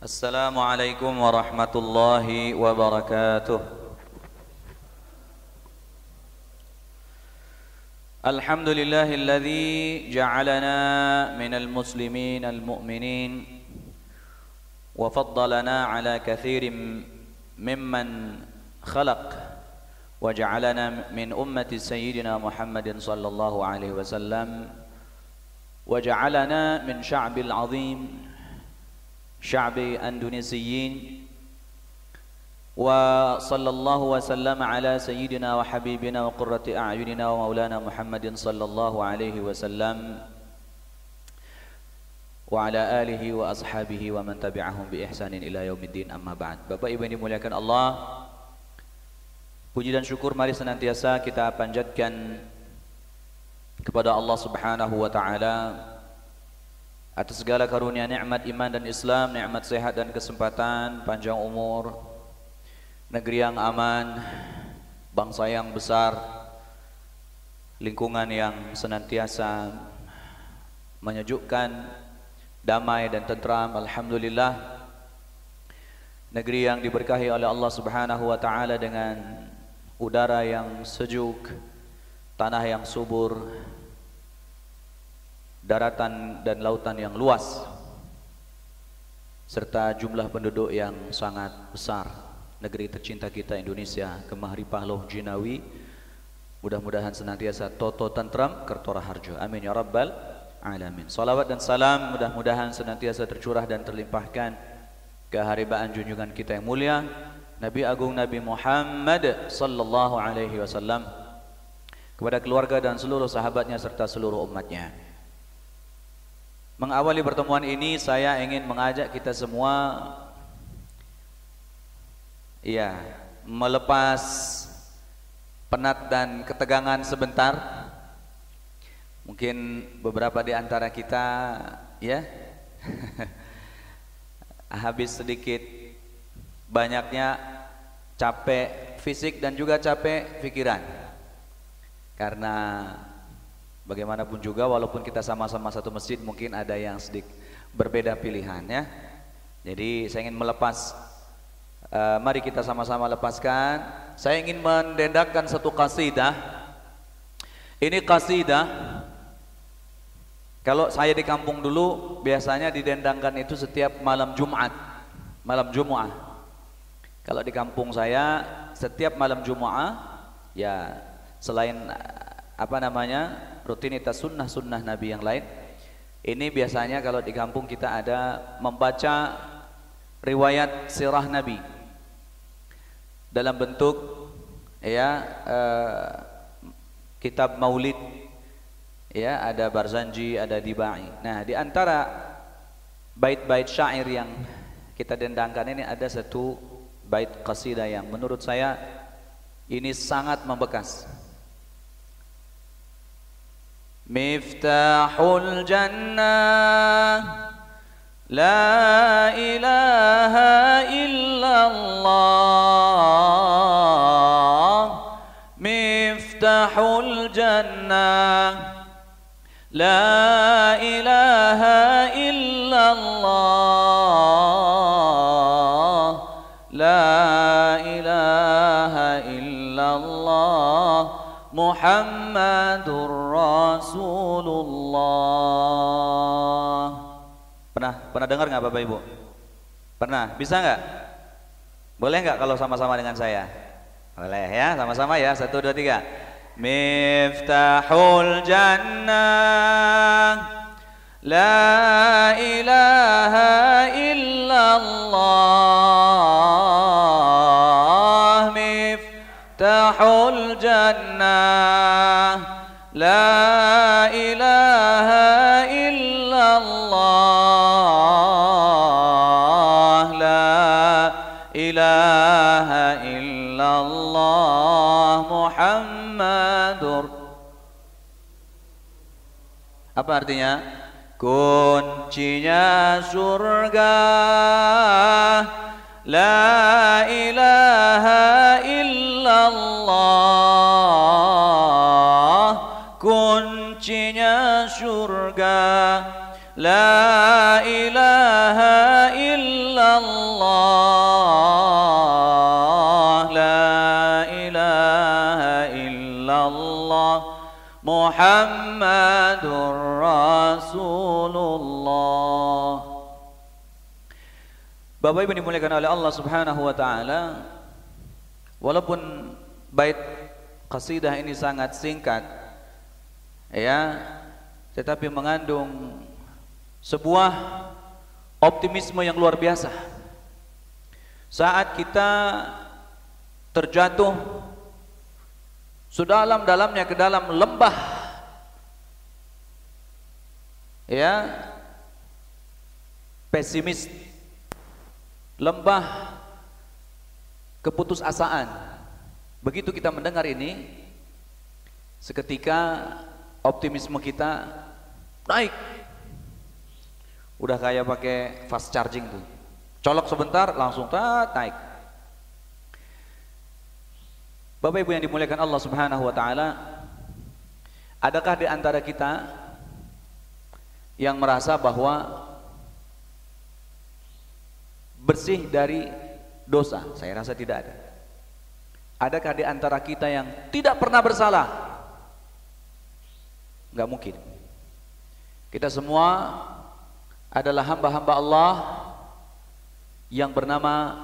Assalamualaikum warahmatullahi wabarakatuh. Alhamdulillahilladzi ja'alana minal muslimin al-mu'minin wa faddalana ala kathirin mimman khalaq wa ja'alana min ummati sayyidina Muhammadin sallallahu alaihi wasallam wa ja'alana min sya'bil azim sya'bi Indonesiyin wa sallallahu wa sallam ala sayyidina wa habibina wa qurrati a'yunina wa maulana Muhammadin sallallahu alaihi wasallam wa ala alihi wa ashabihi wa man tabi'ahum bi ihsanin ila yaumiddin, amma ba'd. Bapak Ibu yang dimuliakan Allah, puji dan syukur mari senantiasa kita panjatkan kepada Allah Subhanahu wa taala atas segala karunia nikmat iman dan Islam, nikmat sehat dan kesempatan, panjang umur, negeri yang aman, bangsa yang besar, lingkungan yang senantiasa menyejukkan, damai dan tentram. Alhamdulillah, negeri yang diberkahi oleh Allah Subhanahu wa taala dengan udara yang sejuk, tanah yang subur, daratan dan lautan yang luas, serta jumlah penduduk yang sangat besar. Negeri tercinta kita Indonesia, Kemah Ripah Loh Jinawi, mudah-mudahan senantiasa toto tentram kertora harjo, amin ya rabbal alamin. Salawat dan salam mudah-mudahan senantiasa tercurah dan terlimpahkan ke haribaan junjungan kita yang mulia, Nabi Agung Nabi Muhammad sallallahu alaihi wasallam, kepada keluarga dan seluruh sahabatnya serta seluruh umatnya. Mengawali pertemuan ini, saya ingin mengajak kita semua melepas penat dan ketegangan sebentar. Mungkin beberapa di antara kita habis sedikit banyaknya capek fisik dan juga capek pikiran. Karena bagaimanapun juga, walaupun kita sama-sama satu masjid, mungkin ada yang sedikit berbeda pilihan ya. Jadi saya ingin melepas, mari kita sama-sama lepaskan. Saya ingin mendendangkan satu qasidah. Ini qasidah, kalau saya di kampung dulu biasanya didendangkan itu setiap malam Jumat, malam Jumu'ah. Kalau di kampung saya setiap malam Jumu'ah, ya selain rutinitas sunnah-sunnah Nabi yang lain, ini biasanya kalau di kampung kita ada membaca riwayat sirah Nabi dalam bentuk kitab maulid, ada Barzanji, ada Dibai. Nah, di antara bait-bait syair yang kita dendangkan ini ada satu bait qasidah yang menurut saya ini sangat membekas. Miftahul jannah la ilaha illallah, Miftahul jannah la ilaha illallah, la ilaha illallah, Muhammadur Rasulullah. Pernah dengar nggak Bapak Ibu? Pernah? Bisa nggak? Boleh nggak kalau sama-sama dengan saya? Boleh ya, sama-sama ya. 1, 2, 3. Miftahul jannah la ilaha illallah, Miftahul jannah la ilaha illallah, la ilaha illallah, Muhammadur. Apa artinya? Kuncinya surga la ilaha illallah, kuncinya surga la ilaha illallah, Muhammadur Rasulullah. Bapak Ibu dimuliakan oleh Allah Subhanahu wa taala, walaupun bait qasidah ini sangat singkat ya, tetapi mengandung sebuah optimisme yang luar biasa. Saat kita terjatuh sedalam-dalamnya ke dalam lembah ya, pesimis, lembah keputusasaan, begitu kita mendengar ini, seketika optimisme kita naik. Udah kayak pakai fast charging tuh, colok sebentar langsung naik. Bapak Ibu yang dimuliakan Allah Subhanahu wa taala, adakah di antara kita yang merasa bahwa bersih dari dosa? Saya rasa tidak ada. Adakah di antara kita yang tidak pernah bersalah? Enggak mungkin. Kita semua adalah hamba-hamba Allah yang bernama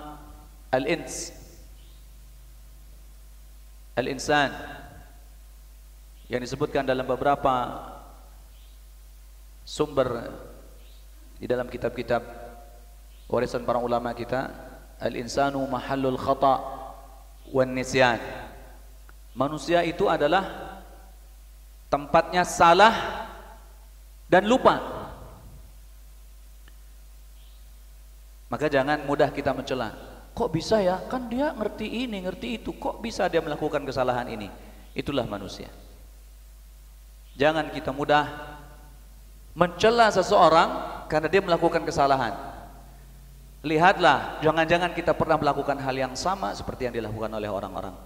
Al-Insan, yang disebutkan dalam beberapa sumber di dalam kitab-kitab warisan para ulama kita. Al-insanu mahallul khata' wan nisyan. Manusia itu adalah tempatnya salah dan lupa. Maka jangan mudah kita mencela. Kok bisa ya? Kan dia ngerti ini, ngerti itu. Kok bisa dia melakukan kesalahan ini? Itulah manusia. Jangan kita mudah mencela seseorang karena dia melakukan kesalahan. Lihatlah, jangan-jangan kita pernah melakukan hal yang sama seperti yang dilakukan oleh orang-orang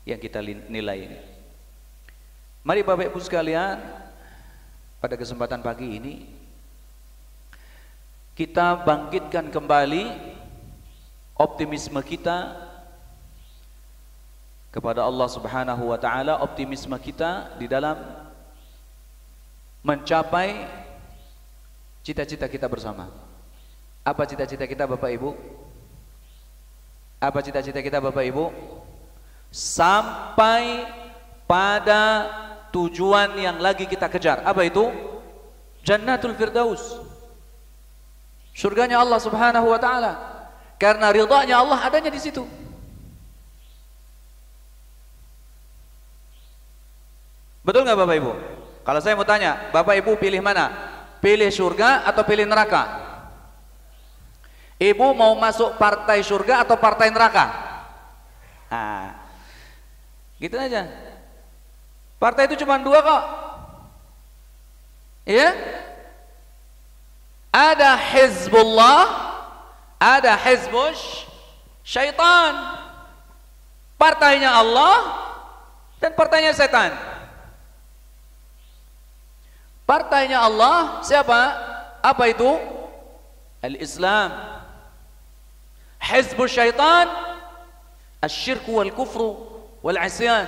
yang kita nilai ini. Mari Bapak Ibu sekalian, pada kesempatan pagi ini kita bangkitkan kembali optimisme kita kepada Allah Subhanahu wa taala, optimisme kita di dalam mencapai cita-cita kita bersama. Apa cita-cita kita Bapak Ibu? Apa cita-cita kita Bapak Ibu? Sampai pada tujuan yang lagi kita kejar. Apa itu? Jannatul Firdaus, surganya Allah Subhanahu wa taala. Karena ridhanya Allah adanya di situ. Betul nggak Bapak Ibu? Kalau saya mau tanya, Bapak Ibu pilih mana? Pilih surga atau pilih neraka? Ibu mau masuk partai surga atau partai neraka? Nah, gitu aja. Partai itu cuma dua kok. Iya? Ada Hizbullah, ada Hizbus Syaitan. Partainya Allah dan partainya setan. Partainya Allah siapa? Apa itu? Al-Islam. Hizbus Syaitan asyirku wal kufru wal isyan.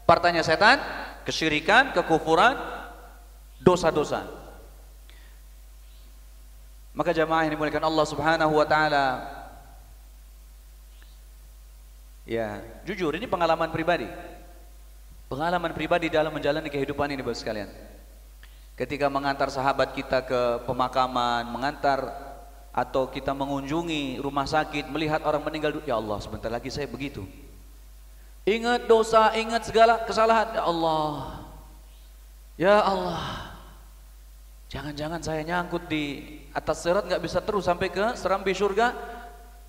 Partainya setan, kesyirikan, kekufuran, dosa-dosa. Maka jamaah yang dimuliakan Allah Subhanahu wa taala, ya, jujur ini pengalaman pribadi. Pengalaman pribadi dalam menjalani kehidupan ini Bapak sekalian. Ketika mengantar sahabat kita ke pemakaman, mengantar atau kita mengunjungi rumah sakit, melihat orang meninggal, ya Allah, sebentar lagi saya begitu. Ingat dosa, ingat segala kesalahan, ya Allah. Ya Allah. Jangan-jangan saya nyangkut di atas sirat nggak bisa terus sampai ke serambi surga,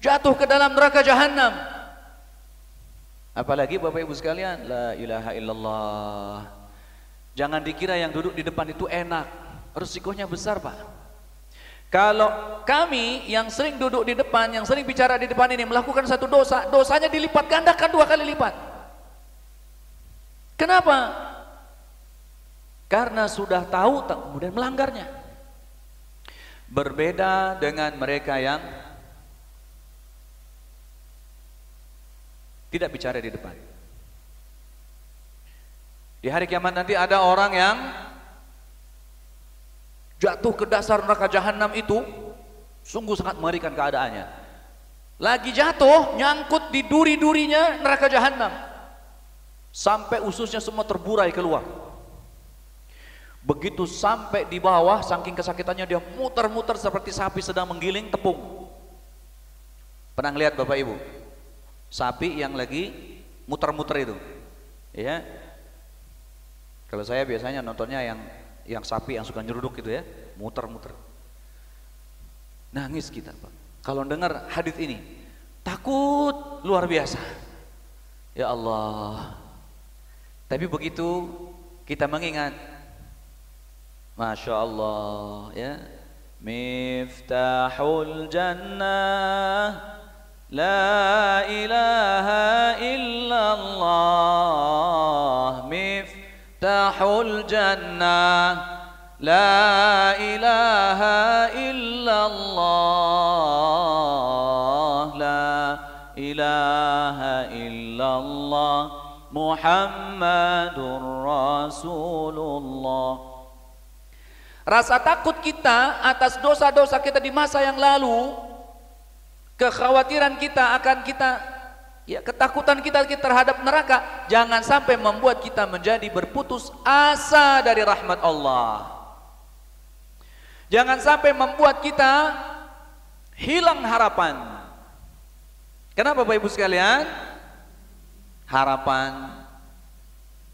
jatuh ke dalam neraka jahanam. Apalagi Bapak Ibu sekalian, la ilaha illallah. Jangan dikira yang duduk di depan itu enak, resikonya besar Pak. Kalau kami yang sering duduk di depan, yang sering bicara di depan ini melakukan satu dosa, dosanya dilipat gandakan 2 kali lipat. Kenapa? Karena sudah tahu kemudian melanggarnya. Berbeda dengan mereka yang tidak bicara di depan. Di hari kiamat nanti ada orang yang jatuh ke dasar neraka jahanam itu, sungguh sangat mengerikan keadaannya. Lagi jatuh, nyangkut di duri-durinya neraka jahanam, sampai ususnya semua terburai keluar. Begitu sampai di bawah, saking kesakitannya dia muter-muter seperti sapi sedang menggiling tepung. Pernah lihat Bapak Ibu sapi yang lagi muter-muter itu? Ya. Kalau saya biasanya nontonnya yang sapi yang suka nyeruduk gitu ya, muter-muter. Nangis kita, Pak. Kalau dengar hadis ini, takut luar biasa. Ya Allah. Tapi begitu kita mengingat, Masya Allah, ya, Miftahul Jannah, La ilaha illallah. Miftahul Jannah, La ilaha illallah, La ilaha illallah, Muhammadur Rasulullah. Rasa takut kita atas dosa-dosa kita di masa yang lalu, kekhawatiran kita akan ketakutan kita terhadap neraka, jangan sampai membuat kita menjadi berputus asa dari rahmat Allah. Jangan sampai membuat kita hilang harapan. Kenapa Bapak Ibu sekalian? Harapan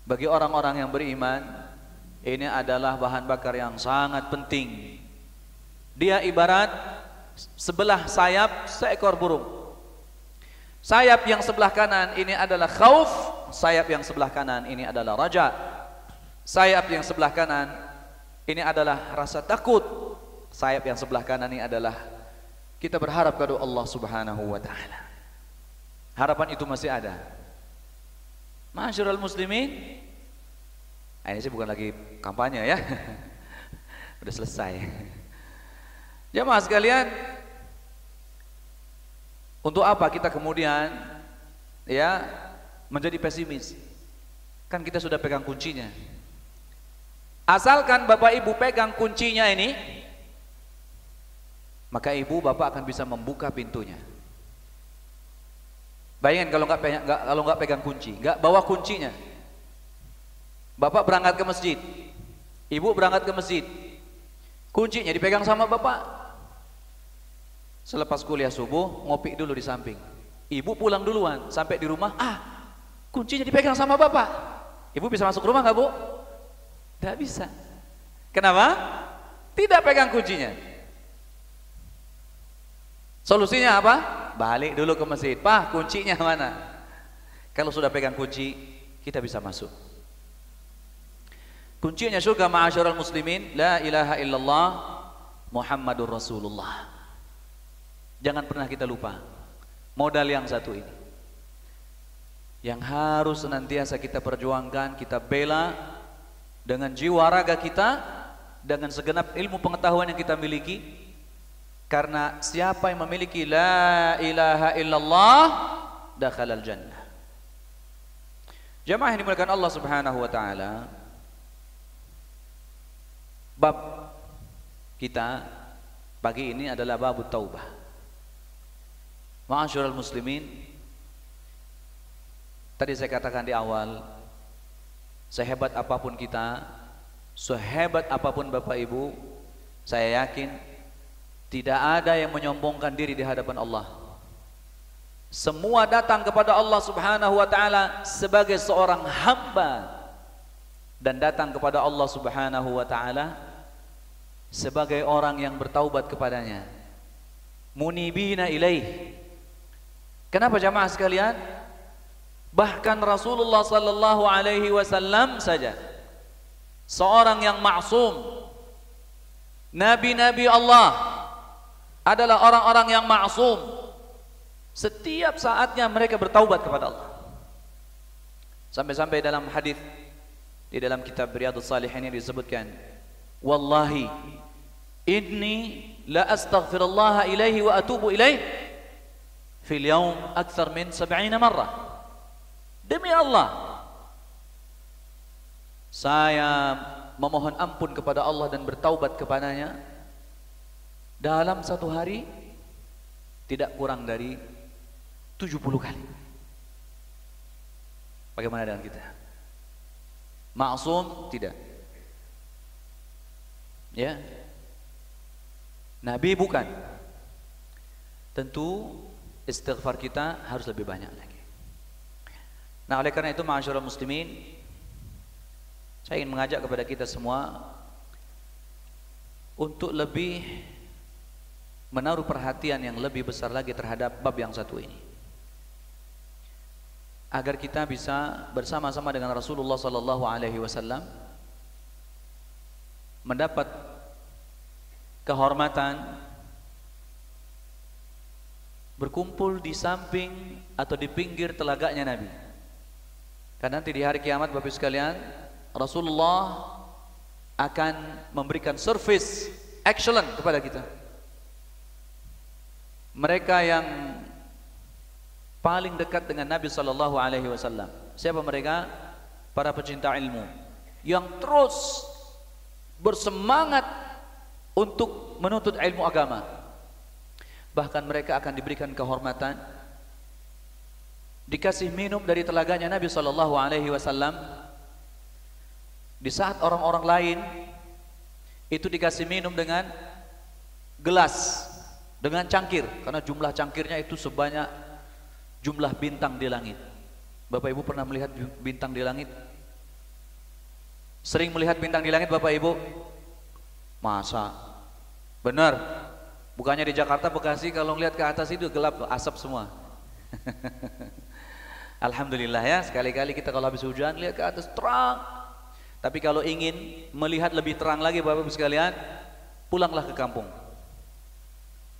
bagi orang-orang yang beriman ini adalah bahan bakar yang sangat penting. Dia ibarat sebelah sayap seekor burung. Sayap yang sebelah kanan ini adalah khauf, sayap yang sebelah kanan ini adalah raja. Sayap yang sebelah kanan ini adalah rasa takut. Sayap yang sebelah kanan ini adalah kita berharap kepada Allah Subhanahu wa taala. Harapan itu masih ada. Ma'asyiral muslimin, ini sih bukan lagi kampanye ya. Udah selesai. Jamaah sekalian, untuk apa kita kemudian ya menjadi pesimis? Kan kita sudah pegang kuncinya. Asalkan Bapak Ibu pegang kuncinya ini, maka Ibu Bapak akan bisa membuka pintunya. Bayangin kalau nggak pegang kunci, nggak bawa kuncinya. Bapak berangkat ke masjid, Ibu berangkat ke masjid, kuncinya dipegang sama Bapak. Selepas kuliah subuh, ngopi dulu di samping. Ibu pulang duluan, sampai di rumah, kuncinya dipegang sama Bapak. Ibu bisa masuk rumah nggak Bu? Tidak bisa. Kenapa? Tidak pegang kuncinya. Solusinya apa? Balik dulu ke masjid. Pak, kuncinya mana? Kalau sudah pegang kunci, kita bisa masuk. Kuncinya surga, ma'asyiral muslimin, la ilaha illallah Muhammadur Rasulullah. Jangan pernah kita lupa modal yang satu ini, yang harus senantiasa kita perjuangkan, kita bela dengan jiwa raga kita, dengan segenap ilmu pengetahuan yang kita miliki. Karena siapa yang memiliki la ilaha illallah dakhalal jannah. Jamaah yang dimuliakan Allah Subhanahu wa taala, bab kita pagi ini adalah bab taubah. Ma'asyiral muslimin, tadi saya katakan di awal, sehebat apapun kita, sehebat apapun Bapak Ibu, saya yakin tidak ada yang menyombongkan diri di hadapan Allah. Semua datang kepada Allah Subhanahu wa taala sebagai seorang hamba, dan datang kepada Allah Subhanahu wa taala sebagai orang yang bertaubat kepadanya, munibina ilaih. Kenapa jamaah sekalian? Bahkan Rasulullah sallallahu alaihi wasallam saja, seorang yang maksum, nabi-nabi Allah adalah orang-orang yang maksum, setiap saatnya mereka bertaubat kepada Allah. Sampai-sampai dalam hadis di dalam kitab Riyadhus Shalihin ini disebutkan, wallahi inni la astaghfirullah ilaihi wa atubu ilaihi fil yawm akthar min 70 marrah. Demi Allah, saya memohon ampun kepada Allah dan bertaubat kepadanya, dalam satu hari tidak kurang dari 70 kali. Bagaimana dengan kita? Maksum? Tidak. Ya. Nabi bukan. Tentu istighfar kita harus lebih banyak lagi. Nah, oleh karena itu ma'asyiral muslimin, saya ingin mengajak kepada kita semua untuk lebih menaruh perhatian yang lebih besar lagi terhadap bab yang satu ini, agar kita bisa bersama-sama dengan Rasulullah sallallahu alaihi wasallam mendapat kehormatan berkumpul di samping atau di pinggir telaganya Nabi. Karena nanti di hari kiamat Bapak sekalian, Rasulullah akan memberikan service excellent kepada kita. Mereka yang paling dekat dengan Nabi sallallahu alaihi wasallam. Siapa mereka? Para pecinta ilmu yang terus bersemangat untuk menuntut ilmu agama. Bahkan mereka akan diberikan kehormatan, dikasih minum dari telaganya Nabi sallallahu alaihi wasallam. Di saat orang-orang lain itu dikasih minum dengan gelas, dengan cangkir, karena jumlah cangkirnya itu sebanyak jumlah bintang di langit. Bapak Ibu pernah melihat bintang di langit? Sering melihat bintang di langit Bapak Ibu? Masa? Benar. Bukannya di Jakarta, Bekasi kalau ngelihat ke atas itu gelap, asap semua. Alhamdulillah ya, sekali-kali kita kalau habis hujan lihat ke atas terang. Tapi kalau ingin melihat lebih terang lagi Bapak Ibu sekalian, pulanglah ke kampung.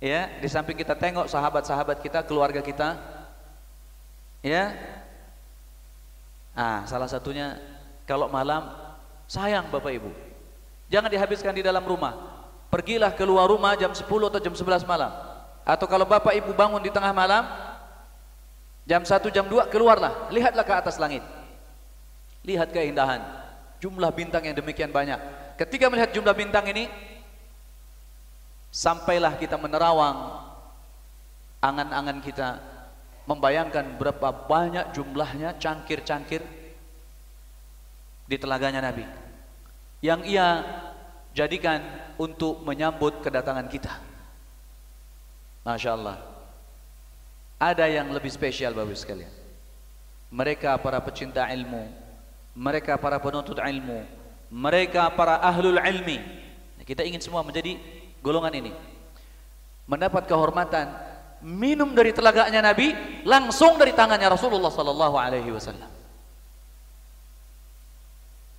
Ya, di samping kita tengok sahabat-sahabat kita, keluarga kita, ya. Salah satunya kalau malam, sayang Bapak Ibu, jangan dihabiskan di dalam rumah. Pergilah keluar rumah jam 10 atau jam 11 malam. Atau kalau Bapak Ibu bangun di tengah malam, jam 1, jam 2, keluarlah, lihatlah ke atas langit. Lihat keindahan, jumlah bintang yang demikian banyak. Ketika melihat jumlah bintang ini, sampailah kita menerawang angan-angan kita, membayangkan berapa banyak jumlahnya cangkir-cangkir di telaganya Nabi yang ia jadikan untuk menyambut kedatangan kita. Masya Allah. Ada yang lebih spesial Bapak sekalian. Mereka para pecinta ilmu, mereka para penuntut ilmu, mereka para ahlul ilmi. Kita ingin semua menjadi golongan ini, mendapat kehormatan minum dari telaganya Nabi langsung dari tangannya Rasulullah sallallahu alaihi wasallam.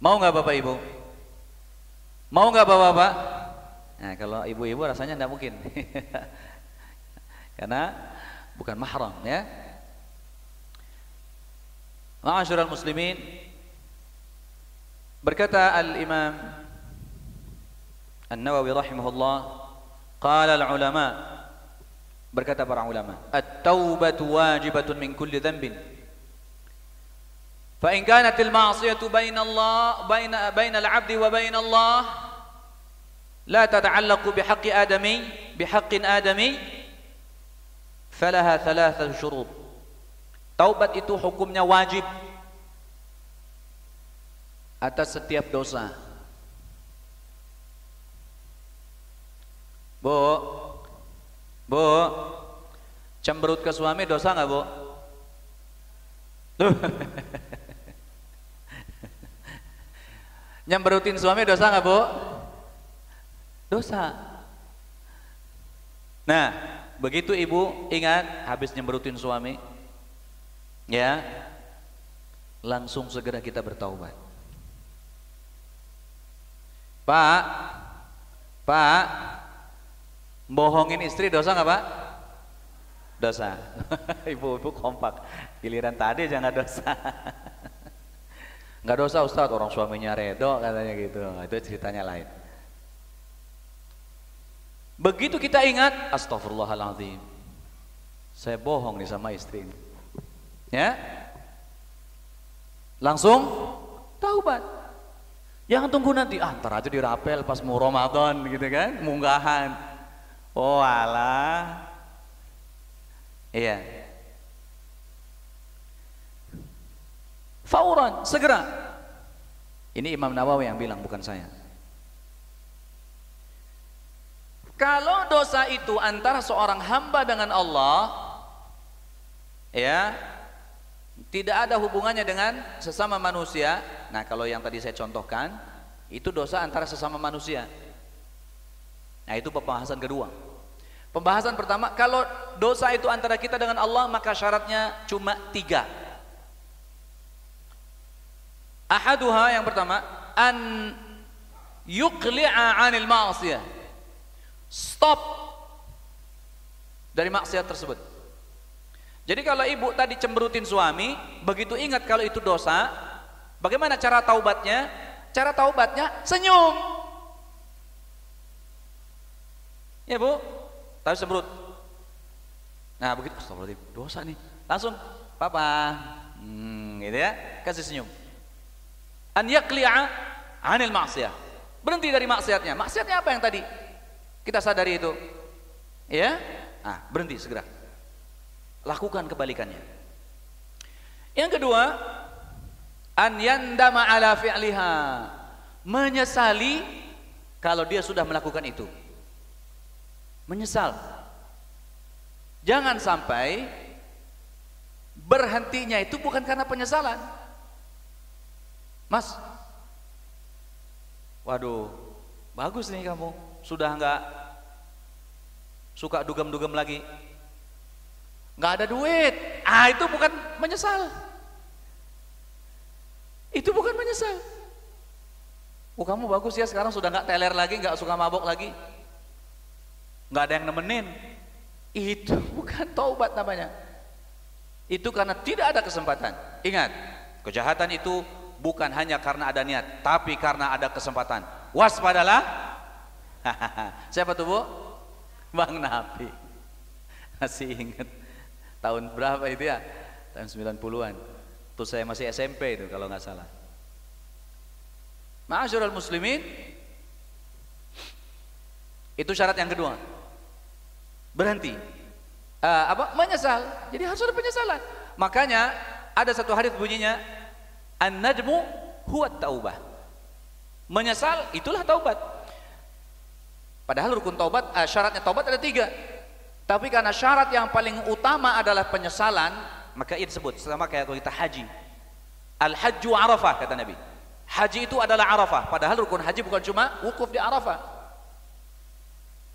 Mau nggak Bapak Ibu? Mau nggak Bapak-bapak? Nah, kalau ibu-ibu rasanya tidak mungkin. Karena bukan mahram ya. Ma'asyiral muslimin, berkata Al-Imam An-Nawawi rahimahullah, qala al-ulama, berkata para ulama, at-taubatu wajibatun min kulli dhanbin. Fa in kanat al-ma'siyatu baina al-'abdi wa baina Allah la tata'allaqu bihaqqin adami falaha thalathatu syurut. Taubat itu hukumnya wajib atas setiap dosa. Bu, cemberut ke suami dosa nggak Bu? Nyemberutin suami dosa nggak Bu? Dosa. Nah, begitu ibu ingat habis nyemberutin suami, ya, langsung segera kita bertaubat. Pak, bohongin istri dosa nggak Pak? Dosa. Ibu-ibu kompak. Giliran tadi aja nggak dosa. Nggak dosa Ustadz, orang suaminya redo katanya gitu. Itu ceritanya lain. Begitu kita ingat, astagfirullahaladzim, saya bohong nih sama istri ini, ya, langsung taubat. Jangan tunggu nanti, ntar aja dirapel pas mau Ramadan gitu kan, munggahan. Oh alah. Iya. Fauran, segera. Ini Imam Nawawi yang bilang, bukan saya. Kalau dosa itu antara seorang hamba dengan Allah, ya, tidak ada hubungannya dengan sesama manusia. Nah, kalau yang tadi saya contohkan, itu dosa antara sesama manusia. Nah, itu pembahasan kedua. Pembahasan pertama, kalau dosa itu antara kita dengan Allah, maka syaratnya cuma 3. Ahaduha, yang pertama, an yuqli'a 'anil ma'siyah. Stop dari maksiat tersebut. Jadi kalau ibu tadi cemberutin suami, begitu ingat kalau itu dosa, bagaimana cara taubatnya? Cara taubatnya senyum. Ya Bu, tapi cemberut. Nah begitu, astagfirullahaladzim, dosa nih. Langsung, papa, gitu ya, kasih senyum. An yaqli'a 'anil ma'siyah. Berhenti dari maksiatnya. Maksiatnya apa yang tadi kita sadari itu? Ya, berhenti segera. Lakukan kebalikannya. Yang kedua, an yandama ala fi'liha. Menyesali kalau dia sudah melakukan itu. Menyesal. Jangan sampai berhentinya itu bukan karena penyesalan. Mas, waduh, bagus nih kamu, sudah enggak suka dugem-dugem lagi, enggak ada duit. Itu bukan menyesal. Itu bukan menyesal. Kamu bagus ya, sekarang sudah enggak teler lagi, enggak suka mabok lagi, enggak ada yang nemenin. Itu bukan taubat namanya. Itu karena tidak ada kesempatan. Ingat, kejahatan itu bukan hanya karena ada niat, tapi karena ada kesempatan. Waspadalah. Siapa tuh Bu? Bang Nafi. Masih ingat tahun berapa itu ya? Tahun 90-an. Tuh saya masih SMP itu kalau nggak salah. Ma'asyiral muslimin, itu syarat yang kedua. Berhenti. Menyesal. Jadi harus ada penyesalan. Makanya ada satu hadis bunyinya, an-nadmu huwa taubah. Menyesal itulah taubat. Padahal rukun taubat, syaratnya taubat ada 3. Tapi karena syarat yang paling utama adalah penyesalan, maka ini disebut sama kayak kalau kita haji. Al-hajju Arafah, kata Nabi. Haji itu adalah Arafah. Padahal rukun haji bukan cuma wukuf di Arafah,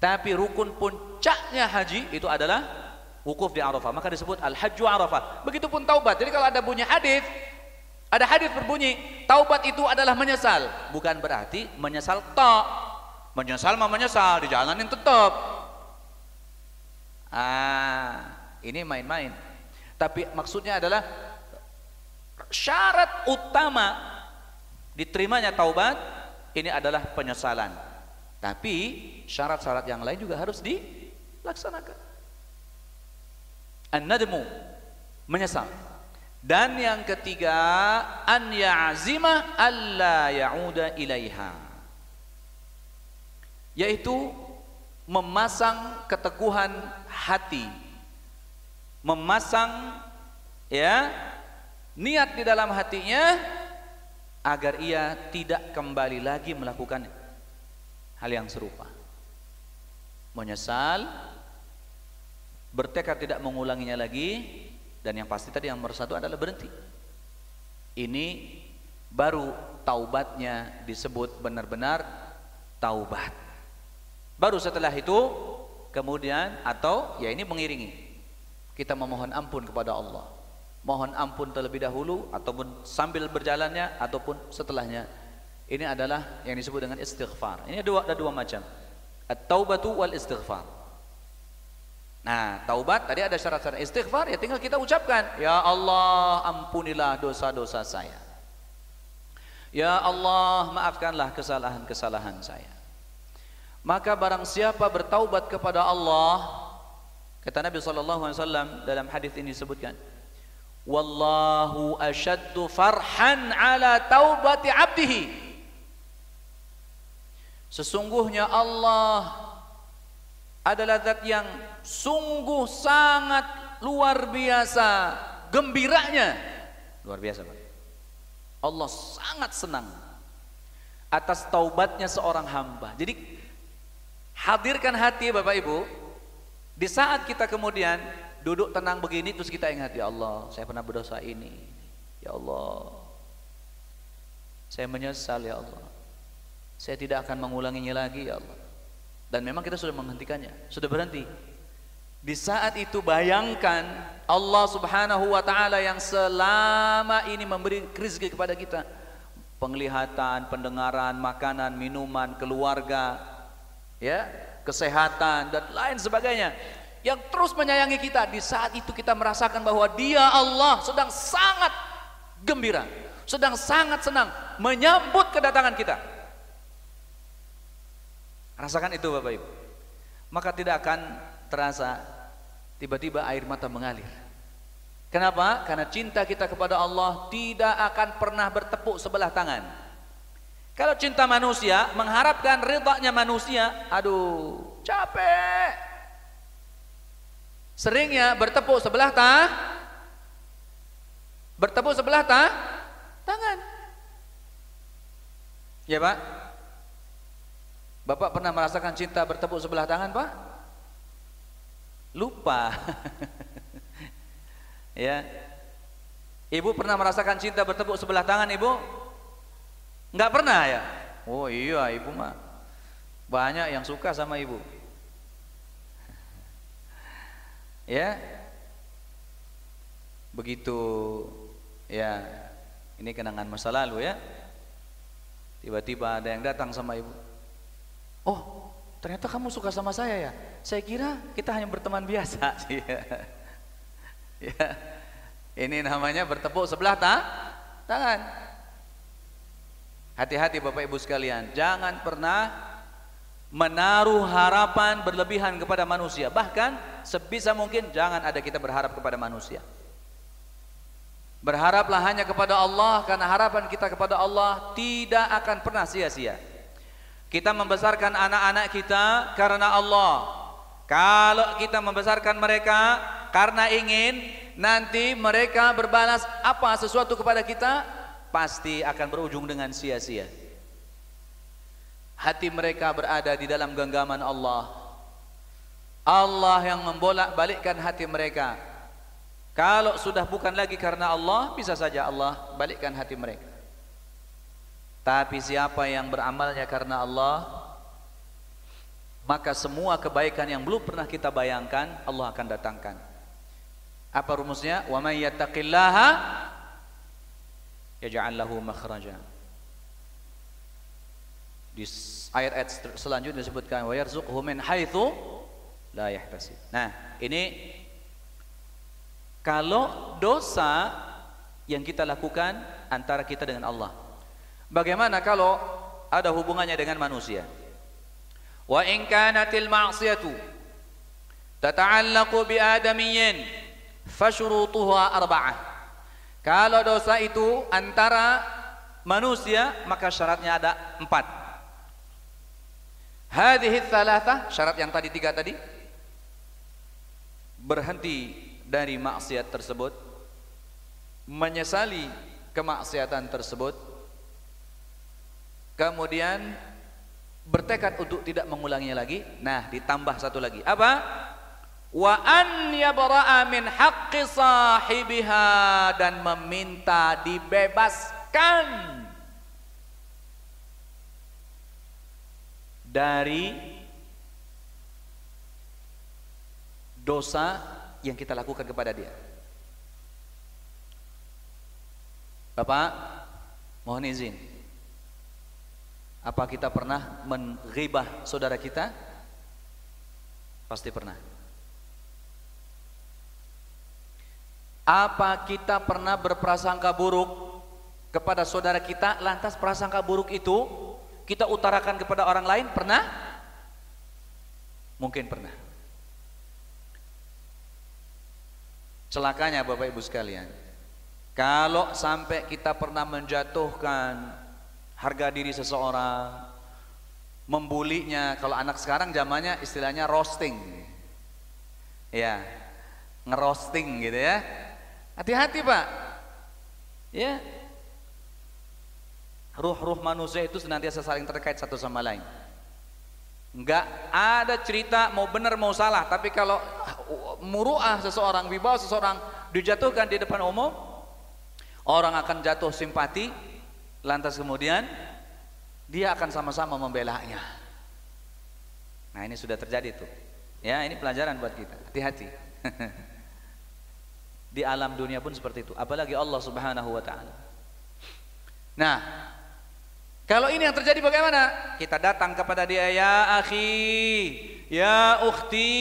tapi rukun puncaknya haji itu adalah wukuf di Arafah. Maka disebut Al-hajju Arafah. Begitupun taubat. Jadi kalau ada bunyi hadis, ada hadis berbunyi taubat itu adalah menyesal, bukan berarti menyesal tok. Menyesal mah menyesal, dijalanin tetap. Ini main-main. Tapi maksudnya adalah syarat utama diterimanya taubat ini adalah penyesalan. Tapi syarat-syarat yang lain juga harus dilaksanakan. An-nadmu, menyesal. Dan yang ketiga, an ya'zima alla ya'uda ilaiha, yaitu memasang keteguhan hati, memasang niat di dalam hatinya agar ia tidak kembali lagi melakukan hal yang serupa. Menyesal, bertekad tidak mengulanginya lagi, dan yang pasti tadi yang nomor 1 adalah berhenti. Ini baru taubatnya disebut benar-benar taubat. Baru setelah itu kemudian, atau ya ini mengiringi kita memohon ampun kepada Allah. Mohon ampun terlebih dahulu, ataupun sambil berjalannya, ataupun setelahnya. Ini adalah yang disebut dengan istighfar. Ini ada dua macam, at-taubatu wal istighfar. Nah, taubat tadi ada syarat-syarat. Istighfar ya tinggal kita ucapkan, ya Allah ampunilah dosa-dosa saya, ya Allah maafkanlah kesalahan-kesalahan saya. Maka barang siapa bertaubat kepada Allah, kata Nabi SAW dalam hadis ini disebutkan, wallahu ashaddu farhan ala taubati abdihi Sesungguhnya Allah adalah zat yang sungguh sangat luar biasa gembiranya. Luar biasa, Pak. Allah sangat senang atas taubatnya seorang hamba. Jadi hadirkan hati Bapak Ibu. Di saat kita kemudian duduk tenang begini, terus kita ingat, ya Allah, saya pernah berdosa ini. Ya Allah, saya menyesal, ya Allah. Saya tidak akan mengulanginya lagi, ya Allah. Dan memang kita sudah menghentikannya, sudah berhenti. Di saat itu bayangkan Allah Subhanahu wa ta'ala yang selama ini memberi rezeki kepada kita, penglihatan, pendengaran, makanan, minuman, keluarga, ya, kesehatan dan lain sebagainya, yang terus menyayangi kita. Di saat itu kita merasakan bahwa Dia Allah sedang sangat gembira, sedang sangat senang menyambut kedatangan kita. Rasakan itu Bapak Ibu. Maka tidak akan terasa tiba-tiba air mata mengalir. Kenapa? Karena cinta kita kepada Allah tidak akan pernah bertepuk sebelah tangan. Kalau cinta manusia mengharapkan ridhanya manusia, aduh, capek. Seringnya bertepuk sebelah tangan. Ya Pak? Bapak pernah merasakan cinta bertepuk sebelah tangan, Pak? Lupa. Ya. Ibu pernah merasakan cinta bertepuk sebelah tangan, Ibu? Enggak pernah ya? Oh iya, Ibu mah banyak yang suka sama Ibu. Ya. Begitu ya. Ini kenangan masa lalu ya. Tiba-tiba ada yang datang sama Ibu. Oh, ternyata kamu suka sama saya ya? Saya kira kita hanya berteman biasa. Ya. Ini namanya bertepuk sebelah tangan. Hati-hati Bapak Ibu sekalian, jangan pernah menaruh harapan berlebihan kepada manusia. Bahkan sebisa mungkin jangan ada kita berharap kepada manusia. Berharaplah hanya kepada Allah, karena harapan kita kepada Allah tidak akan pernah sia-sia. Kita membesarkan anak-anak kita karena Allah. Kalau kita membesarkan mereka karena ingin nanti mereka berbalas apa sesuatu kepada kita, pasti akan berujung dengan sia-sia. Hati mereka berada di dalam genggaman Allah. Allah yang membolak-balikkan hati mereka. Kalau sudah bukan lagi karena Allah, bisa saja Allah balikkan hati mereka. Tapi siapa yang beramalnya karena Allah, maka semua kebaikan yang belum pernah kita bayangkan Allah akan datangkan. Apa rumusnya? Wa may yattaqillaha yaj'al lahu makhraja. Di ayat-ayat selanjutnya disebutkan wa yarzuqhu min haitsu la yahtasib. Nah, ini kalau dosa yang kita lakukan antara kita dengan Allah. Bagaimana kalau ada hubungannya dengan manusia? Wa in kanatil ma'siyatu tata'allaqu bi adamiyyin fasyurutuha arba'ah. Kalau dosa itu antara manusia, maka syaratnya ada 4. Hadhihi tsalatsa, syarat yang tadi 3 tadi, berhenti dari maksiat tersebut, menyesali kemaksiatan tersebut, kemudian bertekad untuk tidak mengulanginya lagi. Nah, ditambah satu lagi. Apa? Wa an yabra'a min haqqi sahibiha, dan meminta dibebaskan dari dosa yang kita lakukan kepada dia. Bapak, mohon izin. Apa kita pernah menghibah saudara kita? Pasti pernah. Apa kita pernah berprasangka buruk kepada saudara kita, lantas prasangka buruk itu kita utarakan kepada orang lain? Pernah? Mungkin pernah. Celakanya Bapak Ibu sekalian, kalau sampai kita pernah menjatuhkan harga diri seseorang, membulinya. Kalau anak sekarang zamannya istilahnya roasting, ya, ngerosting gitu ya. Hati-hati Pak, ya. Ruh-ruh manusia itu senantiasa saling terkait satu sama lain. Enggak ada cerita mau benar mau salah, tapi kalau muruah seseorang, wibawa seseorang dijatuhkan di depan umum, orang akan jatuh simpati, lantas kemudian dia akan sama-sama membelanya. Nah, ini sudah terjadi tuh. Ya, ini pelajaran buat kita. Hati-hati. Di alam dunia pun seperti itu, apalagi Allah Subhanahu wa taala. Nah, kalau ini yang terjadi bagaimana? Kita datang kepada dia, ya akhi, ya ukhti,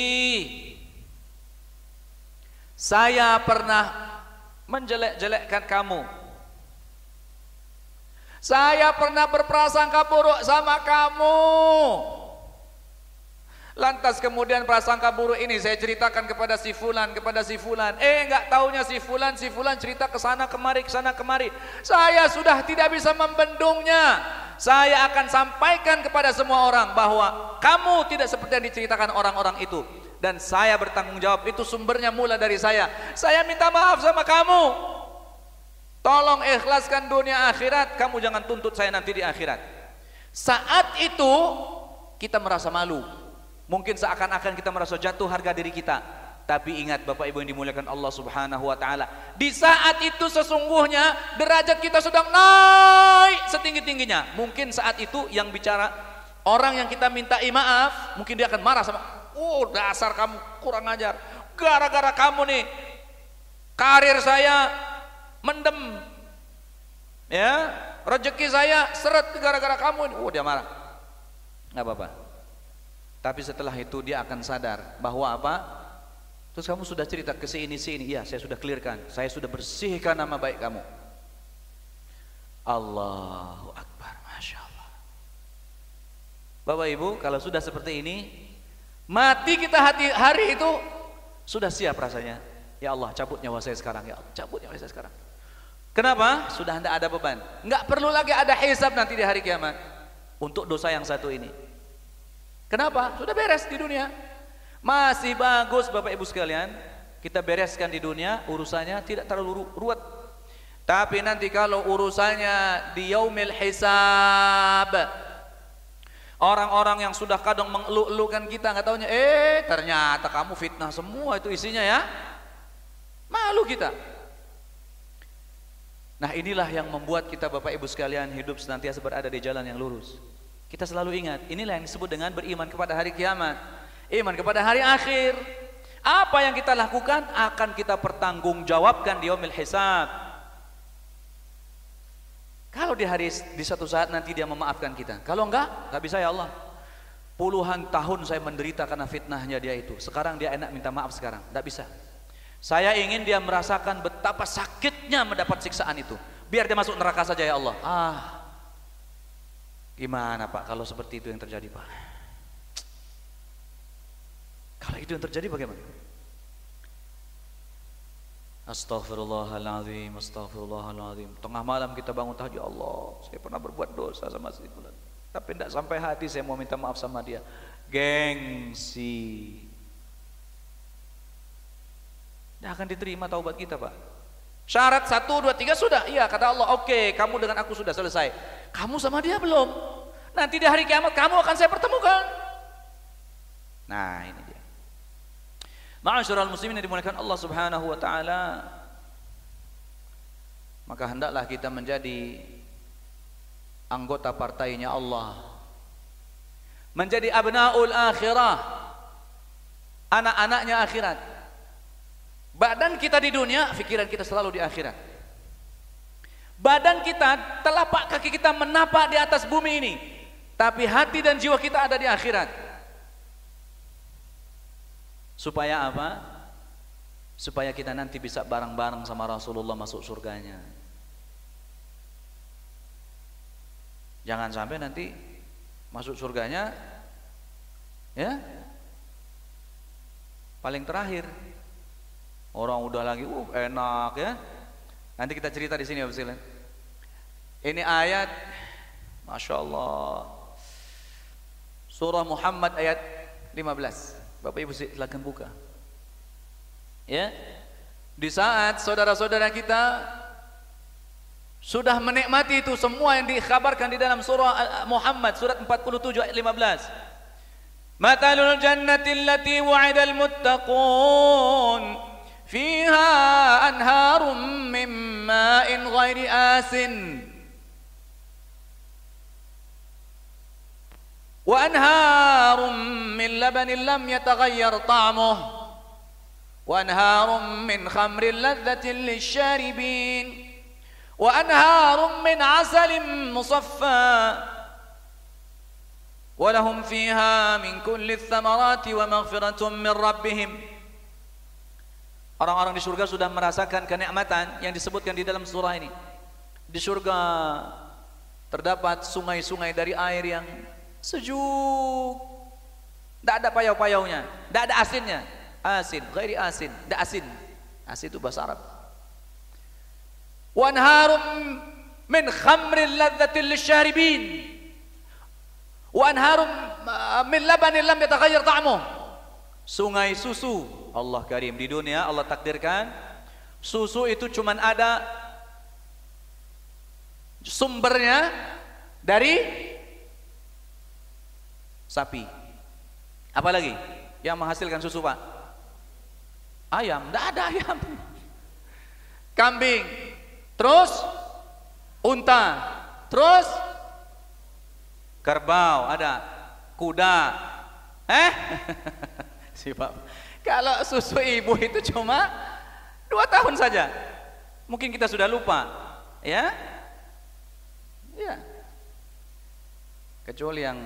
saya pernah menjelek-jelekkan kamu, saya pernah berprasangka buruk sama kamu. Lantas kemudian prasangka buruk ini saya ceritakan kepada si fulan, kepada si fulan. Enggak taunya si fulan cerita ke sana kemari, ke sana kemari. Saya sudah tidak bisa membendungnya. Saya akan sampaikan kepada semua orang bahwa kamu tidak seperti yang diceritakan orang-orang itu, dan saya bertanggung jawab, itu sumbernya mula dari saya. Saya minta maaf sama kamu. Tolong ikhlaskan dunia akhirat, kamu jangan tuntut saya nanti di akhirat. Saat itu kita merasa malu. Mungkin seakan-akan kita merasa jatuh harga diri kita. Tapi ingat Bapak Ibu yang dimuliakan Allah Subhanahu wa taala, di saat itu sesungguhnya derajat kita sedang naik setinggi-tingginya. Mungkin saat itu yang bicara orang yang kita minta maaf, mungkin dia akan marah sama, "Oh, dasar kamu kurang ajar. Gara-gara kamu nih karir saya mendem. Ya, rezeki saya seret gara-gara kamu ini." Oh, dia marah. Enggak apa-apa. Tapi setelah itu dia akan sadar bahwa apa? Terus kamu sudah cerita ke sini, iya saya sudah clearkan, saya sudah bersihkan nama baik kamu. Allahu Akbar, Masya Allah. Bapak Ibu, kalau sudah seperti ini, mati kita hari itu sudah siap rasanya. Ya Allah, cabut nyawa saya sekarang, ya Allah, cabut nyawa saya sekarang. Kenapa? Sudah tidak ada beban, nggak perlu lagi ada hisab nanti di hari kiamat untuk dosa yang satu ini. Kenapa? Sudah beres di dunia. Masih bagus Bapak Ibu sekalian, kita bereskan di dunia, urusannya tidak terlalu ruwet. Tapi nanti kalau urusannya di yaumil hisab, orang-orang yang sudah kadang mengeluh-elukan kita, nggak taunya, ternyata kamu fitnah semua itu isinya ya. Malu kita. Nah, inilah yang membuat kita Bapak Ibu sekalian hidup senantiasa berada di jalan yang lurus. Kita selalu ingat, inilah yang disebut dengan beriman kepada hari kiamat, iman kepada hari akhir. Apa yang kita lakukan akan kita pertanggungjawabkan di yaumil hisab. Kalau di satu saat nanti dia memaafkan kita, kalau enggak bisa ya Allah. Puluhan tahun saya menderita karena fitnahnya dia itu. Sekarang dia enak minta maaf sekarang, enggak bisa. Saya ingin dia merasakan betapa sakitnya mendapat siksaan itu. Biar dia masuk neraka saja ya Allah. Gimana Pak kalau seperti itu yang terjadi Pak? Kalau itu yang terjadi bagaimana? Astaghfirullahaladzim, astaghfirullahaladzim. Tengah malam kita bangun tahajud, ya Allah, saya pernah berbuat dosa sama si fulan, tapi tidak sampai hati saya mau minta maaf sama dia. Gengsi. Tidak akan diterima taubat kita Pak. Syarat 1, 2, 3 sudah. Iya kata Allah, oke, kamu dengan aku sudah selesai. Kamu sama dia belum. Nanti di hari kiamat kamu akan saya pertemukan. Nah, ini dia. Ma'asyiral muslimin yang dimuliakan Allah Subhanahu wa taala. Maka hendaklah kita menjadi anggota partainya Allah. Menjadi abnaul akhirah. Anak-anaknya akhirat. Badan kita di dunia, pikiran kita selalu di akhirat. Badan kita, telapak kaki kita menapak di atas bumi ini, tapi hati dan jiwa kita ada di akhirat. Supaya apa? Supaya kita nanti bisa bareng-bareng sama Rasulullah masuk surganya. Jangan sampai nanti masuk surganya ya paling terakhir. Orang udah lagi enak ya. Nanti kita cerita di sini ya Ini ayat, Masya Allah. Surah Muhammad ayat 15. Bapak Ibu silakan buka. Ya. Di saat saudara-saudara kita sudah menikmati itu semua yang dikhabarkan di dalam surah Muhammad surat 47 ayat 15. Matalul jannati allati wa'idal muttaqun fiha anharum min ma'in ghairi asin wa anharum min labanin lam yataghayyar ta'muhu وأنهار من خمر لذة للشاربين وأنهار من عسل مصفى ولهم فيها من كل الثمرات ومغفرة من ربهم. Orang-orang di surga sudah merasakan kenikmatan yang disebutkan di dalam surah ini. Di surga terdapat sungai-sungai dari air yang sejuk, tidak ada payau-payaunya, tidak ada asinnya. Asin, ghairi asin, tidak asin. Asin itu bahasa Arab. Wanharum min khamrin ladzatin lisyaribin. Wanharum min labanin lam yataghayyar ta'muh. Sungai susu. Allah Karim, di dunia Allah takdirkan susu itu cuman ada sumbernya dari sapi. Apa lagi yang menghasilkan susu, Pak? Ayam, tidak ada ayam. Kambing, terus unta, terus kerbau, ada kuda. Si Pak, kalau susu ibu itu cuma 2 tahun saja, mungkin kita sudah lupa, ya, ya. Kecuali yang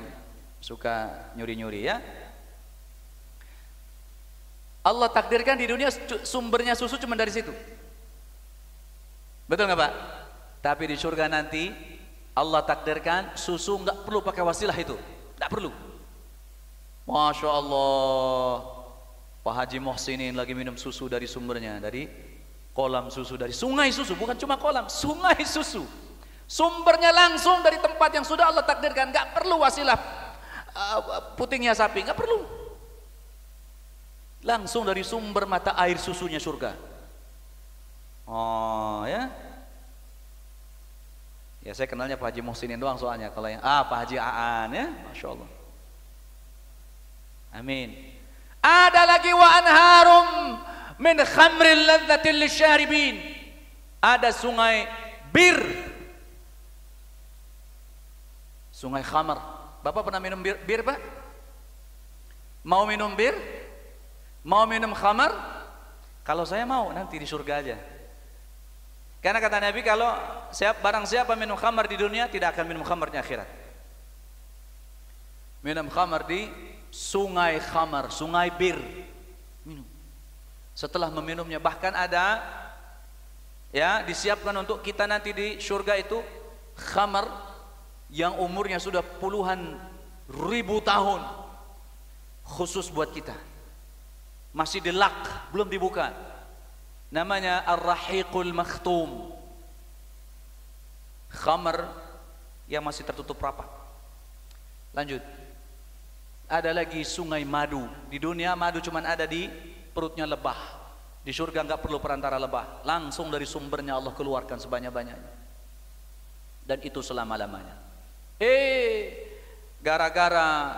suka nyuri-nyuri, ya. Allah takdirkan di dunia sumbernya susu cuma dari situ. Betul nggak, Pak? Tapi di surga nanti Allah takdirkan susu nggak perlu pakai wasilah itu, nggak perlu. Masya Allah, Pak Haji Muhsinin lagi minum susu dari sumbernya, dari kolam susu, dari sungai susu, bukan cuma kolam, sungai susu. Sumbernya langsung dari tempat yang sudah Allah takdirkan, nggak perlu wasilah putingnya sapi, nggak perlu. Langsung dari sumber mata air susunya surga. Oh ya. Ya saya kenalnya Pak Haji Muhsinin doang soalnya. Kalau yang Pak Haji Aan, ya, Masya Allah. Amin. Ada lagi wa anharum min khamril ladzatil lisyaribin. Ada sungai bir. Sungai khamar. Bapak pernah minum bir, Pak? Mau minum bir? Mau minum khamar? Kalau saya mau nanti di surga aja. Karena kata Nabi, kalau barang siapa minum khamar di dunia tidak akan minum khamar di akhirat. Minum khamar di sungai khamar, sungai bir. Minum. Setelah meminumnya bahkan ada ya disiapkan untuk kita nanti di surga itu khamar yang umurnya sudah puluhan ribu tahun khusus buat kita. Masih dilak, belum dibuka. Namanya Ar-Rahiqul Makhtum. Khamar yang masih tertutup rapat. Lanjut. Ada lagi sungai madu. Di dunia madu cuma ada di perutnya lebah. Di surga enggak perlu perantara lebah. Langsung dari sumbernya Allah keluarkan sebanyak-banyaknya. Dan itu selama-lamanya. Gara-gara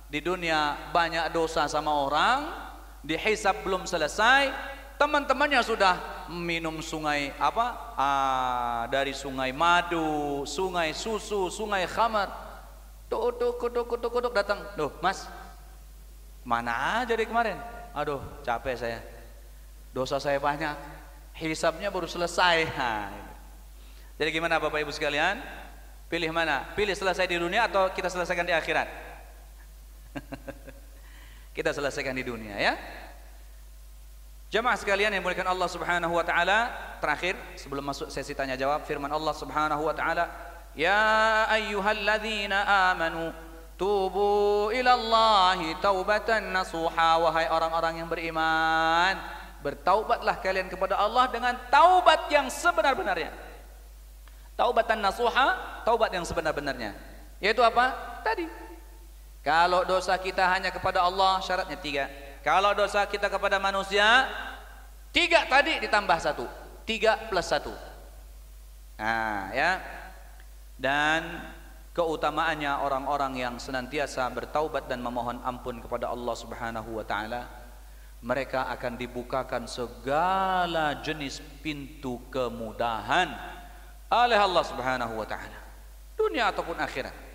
di dunia banyak dosa sama orang, dihisab belum selesai, teman-temannya sudah minum sungai dari sungai madu, sungai susu, sungai khamar. Kodok datang, loh Mas, mana aja dari kemarin? Aduh capek saya, dosa saya banyak, hisabnya baru selesai. Jadi gimana Bapak Ibu sekalian? Pilih mana? Pilih selesai di dunia atau kita selesaikan di akhirat? Kita selesaikan di dunia, ya. Jamaah sekalian yang dimuliakan Allah Subhanahu wa taala, terakhir sebelum masuk sesi tanya jawab, firman Allah Subhanahu wa taala, "Ya ayyuhalladzina amanu tubu ilallahi taubatan nasuha." Wahai orang-orang yang beriman, bertaubatlah kalian kepada Allah dengan taubat yang sebenar-benarnya. Taubatan nasuha, taubat yang sebenar-benarnya. Yaitu apa? Tadi Kalau dosa kita hanya kepada Allah, syaratnya 3. Kalau dosa kita kepada manusia, 3 tadi ditambah 1, 3 plus 1. Nah ya. Dan keutamaannya orang-orang yang senantiasa bertaubat dan memohon ampun kepada Allah Subhanahu wa taala, mereka akan dibukakan segala jenis pintu kemudahan oleh Allah Subhanahu wa taala, dunia ataupun akhirat.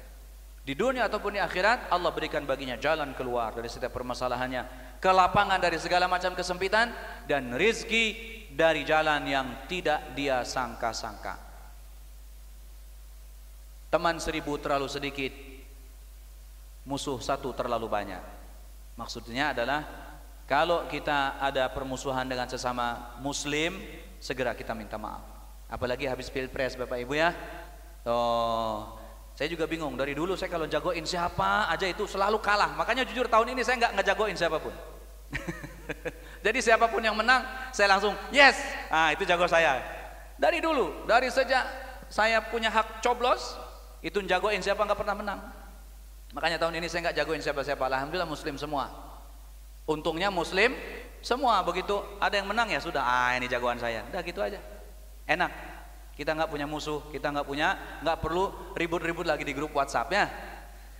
Di dunia ataupun di akhirat, Allah berikan baginya jalan keluar dari setiap permasalahannya, kelapangan dari segala macam kesempitan, dan rizki dari jalan yang tidak dia sangka-sangka. Teman 1000 terlalu sedikit, musuh 1 terlalu banyak. Maksudnya adalah kalau kita ada permusuhan dengan sesama muslim, segera kita minta maaf. Apalagi habis pilpres Bapak Ibu ya. Saya juga bingung, dari dulu saya kalau jagoin siapa aja itu selalu kalah. Makanya jujur tahun ini saya nggak ngejagoin siapapun. Jadi siapapun yang menang, saya langsung yes. Itu jago saya. Dari dulu, dari sejak saya punya hak coblos, itu jagoin siapa nggak pernah menang. Makanya tahun ini saya nggak jagoin siapa-siapa. Alhamdulillah muslim semua. Untungnya muslim semua. Begitu ada yang menang ya sudah, ini jagoan saya. Udah gitu aja. Enak. Kita nggak punya musuh, kita nggak perlu ribut-ribut lagi di grup WhatsApp ya.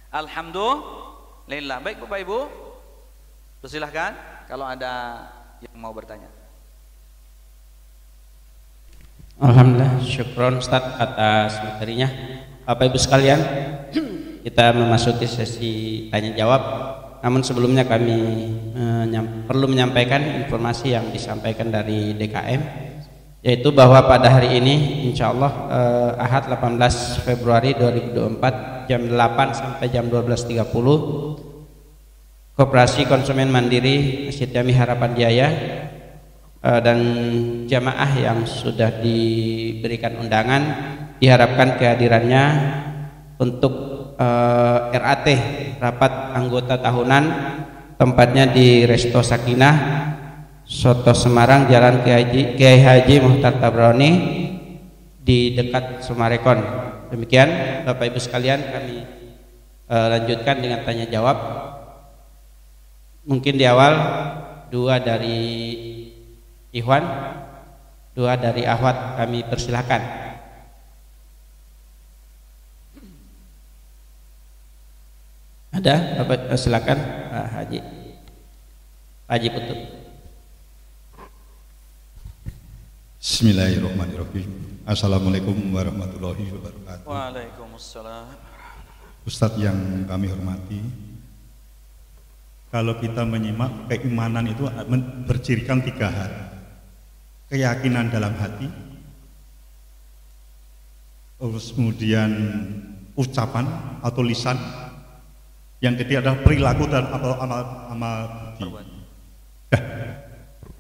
Alhamdulillah. Baik Bapak Ibu, silahkan kalau ada yang mau bertanya. Alhamdulillah, syukron Ustaz atas materinya. Bapak Ibu sekalian, kita memasuki sesi tanya jawab. Namun sebelumnya kami perlu menyampaikan informasi yang disampaikan dari DKM, yaitu bahwa pada hari ini insya Allah Ahad 18 Februari 2024 jam 8 sampai jam 12.30 Koperasi Konsumen Mandiri Masjid Jami Harapan Jaya dan jamaah yang sudah diberikan undangan diharapkan kehadirannya untuk RAT, rapat anggota tahunan, tempatnya di Resto Sakinah, Soto Semarang, Jalan Kiai Haji Muhtar Tabrani di dekat Sumarekon. Demikian Bapak Ibu sekalian, kami lanjutkan dengan tanya jawab. Mungkin di awal 2 dari Ikhwan, 2 dari Ahwat, kami persilahkan. Ada Bapak, silakan Pak Haji. Pak Haji Putu. Bismillahirrahmanirrahim. Assalamualaikum warahmatullahi wabarakatuh. Waalaikumsalam. Ustadz yang kami hormati, kalau kita menyimak keimanan itu bercirikan 3 hal. Keyakinan dalam hati, terus kemudian ucapan atau lisan, yang ketiga adalah perilaku dan amal budi.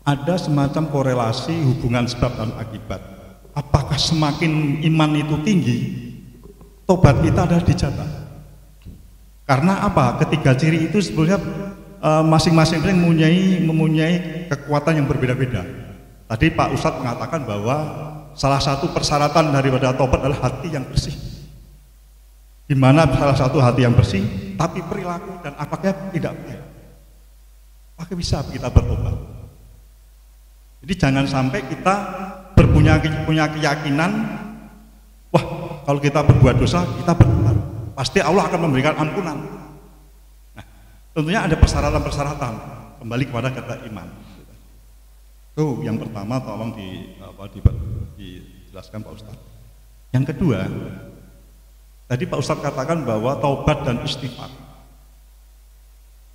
Ada semacam korelasi hubungan sebab dan akibat. Apakah semakin iman itu tinggi, tobat kita adalah dijabah? Karena apa? Ketiga ciri itu sebenarnya masing-masing mempunyai kekuatan yang berbeda-beda. Tadi Pak Ustadz mengatakan bahwa salah satu persyaratan daripada tobat adalah hati yang bersih. Di mana salah satu hati yang bersih, tapi perilaku dan apakah tidak baik. Apakah bisa kita bertobat? Jadi jangan sampai kita punya keyakinan, wah kalau kita berbuat dosa kita bertobat, pasti Allah akan memberikan ampunan. Nah, tentunya ada persyaratan-persyaratan kembali kepada kata iman. Itu yang pertama, tolong dijelaskan Pak Ustadz. Yang kedua, tadi Pak Ustadz katakan bahwa taubat dan istighfar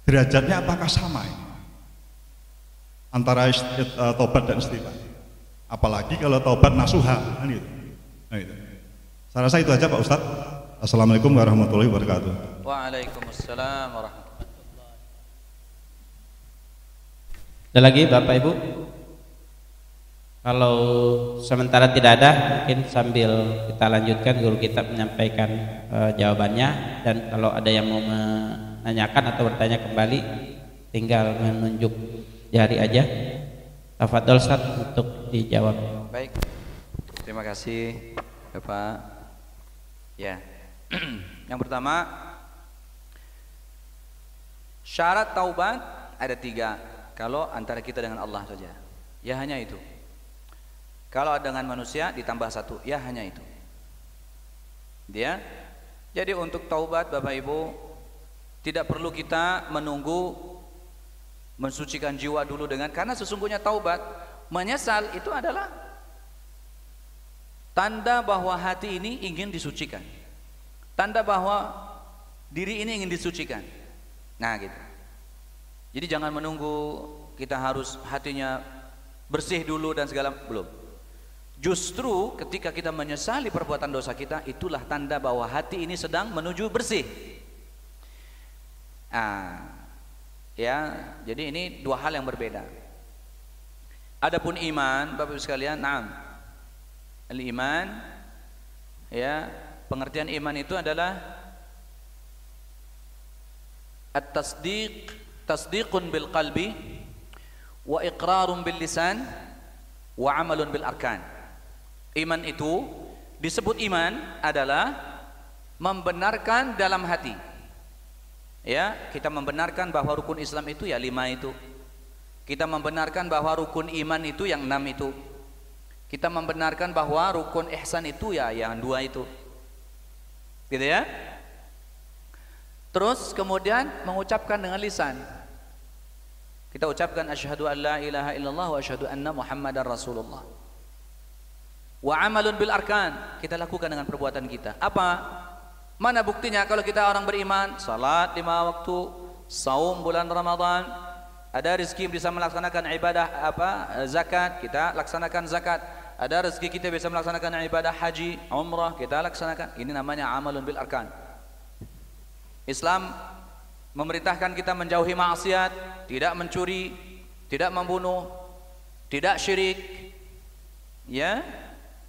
derajatnya apakah sama ini? Antara taubat dan istighfar? Apalagi kalau taubat nasuha, kan gitu. Nah, itu. Saya rasa itu aja Pak Ustadz. Assalamualaikum warahmatullahi wabarakatuh. Waalaikumsalam warahmatullahi wabarakatuh. Ada lagi Bapak Ibu? Kalau sementara tidak ada, mungkin sambil kita lanjutkan guru kita menyampaikan jawabannya, dan kalau ada yang mau menanyakan atau bertanya kembali, tinggal menunjuk jari aja. Tafadhol Ustaz untuk dijawab. Baik. Terima kasih Bapak. Ya. Yang pertama, Syarat taubat ada 3. Kalau antara kita dengan Allah saja, ya hanya itu. Kalau dengan manusia ditambah 1, ya hanya itu. Dia. Jadi untuk taubat Bapak Ibu tidak perlu kita menunggu mensucikan jiwa dulu dengan, karena sesungguhnya taubat, menyesal itu adalah tanda bahwa hati ini ingin disucikan. Tanda bahwa diri ini ingin disucikan. Nah gitu. Jadi jangan menunggu kita harus hatinya bersih dulu dan segala, belum. Justru ketika kita menyesali perbuatan dosa kita, itulah tanda bahwa hati ini sedang menuju bersih. Ya, jadi ini 2 hal yang berbeda. Adapun iman, Bapak Ibu sekalian, al-iman, ya, pengertian iman itu adalah tasdiqun bil qalbi wa iqrarun bil lisan wa amalun bil arkan. Iman itu disebut iman adalah membenarkan dalam hati. Ya, kita membenarkan bahwa rukun Islam itu ya 5 itu. Kita membenarkan bahwa rukun iman itu yang 6 itu. Kita membenarkan bahwa rukun ihsan itu ya yang 2 itu. Gitu ya. Terus kemudian mengucapkan dengan lisan. Kita ucapkan asyhadu an la ilaha illallah wa asyhadu anna muhammadar rasulullah. Wa amalun bil arkan, kita lakukan dengan perbuatan kita. Apa? Mana buktinya kalau kita orang beriman? Salat 5 waktu, saum bulan Ramadan, ada rezeki bisa melaksanakan ibadah zakat, kita laksanakan zakat. Ada rezeki kita bisa melaksanakan ibadah haji, umrah, kita laksanakan. Ini namanya amalun bil arkan. Islam memerintahkan kita menjauhi maksiat, tidak mencuri, tidak membunuh, tidak syirik, ya,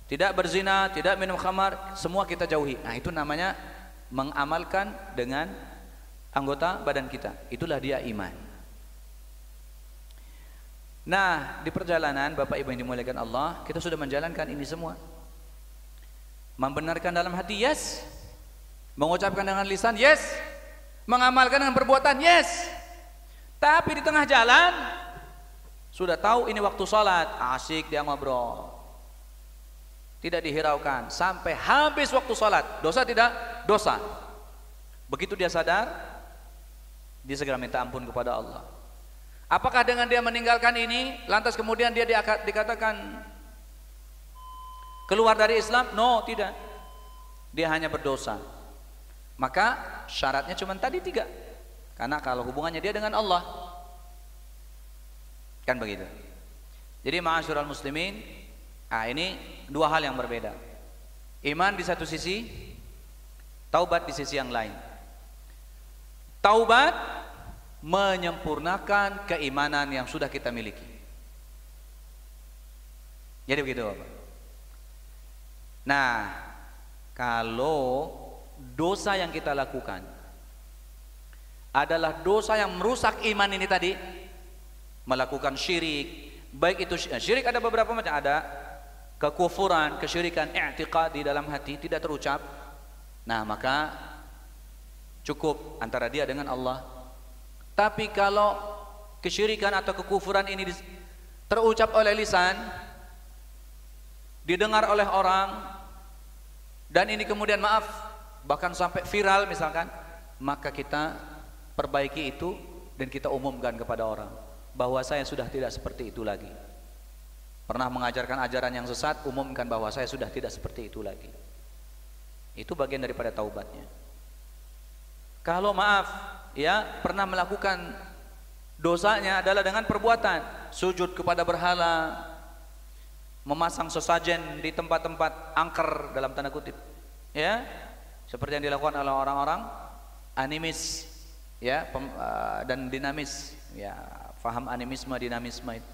tidak berzina, tidak minum khamar, semua kita jauhi. Nah, itu namanya mengamalkan dengan anggota badan kita. Itulah dia iman. Nah, di perjalanan Bapak Ibu yang dimuliakan Allah, kita sudah menjalankan ini semua. Membenarkan dalam hati, yes. Mengucapkan dengan lisan, yes. Mengamalkan dengan perbuatan, yes. Tapi di tengah jalan sudah tahu ini waktu salat, asik dia ngobrol, tidak dihiraukan sampai habis waktu salat. Dosa tidak? Dosa. Begitu dia sadar, dia segera minta ampun kepada Allah. Apakah dengan dia meninggalkan ini lantas kemudian dia dikatakan keluar dari Islam? No, tidak. Dia hanya berdosa. Maka syaratnya cuma tadi 3. Karena kalau hubungannya dia dengan Allah, kan begitu. Jadi ma'asyiral muslimin, ini 2 hal yang berbeda. Iman di satu sisi, taubat di sisi yang lain. Taubat menyempurnakan keimanan yang sudah kita miliki. Jadi begitu Bapak. Nah, kalau dosa yang kita lakukan adalah dosa yang merusak iman ini tadi, melakukan syirik, baik itu syirik ada beberapa macam, ada kekufuran, kesyirikan i'tiqadi dalam hati tidak terucap. Nah, maka cukup antara dia dengan Allah. Tapi kalau kesyirikan atau kekufuran ini terucap oleh lisan, didengar oleh orang, dan ini kemudian bahkan sampai viral misalkan, maka kita perbaiki itu dan kita umumkan kepada orang bahwa saya sudah tidak seperti itu lagi. Pernah mengajarkan ajaran yang sesat, umumkan bahwa saya sudah tidak seperti itu lagi. Itu bagian daripada taubatnya. Kalau pernah melakukan dosanya adalah dengan perbuatan sujud kepada berhala, memasang sesajen di tempat-tempat angker dalam tanda kutip, ya, seperti yang dilakukan oleh orang-orang animis, ya, dan dinamis, ya, faham animisme, dinamisme itu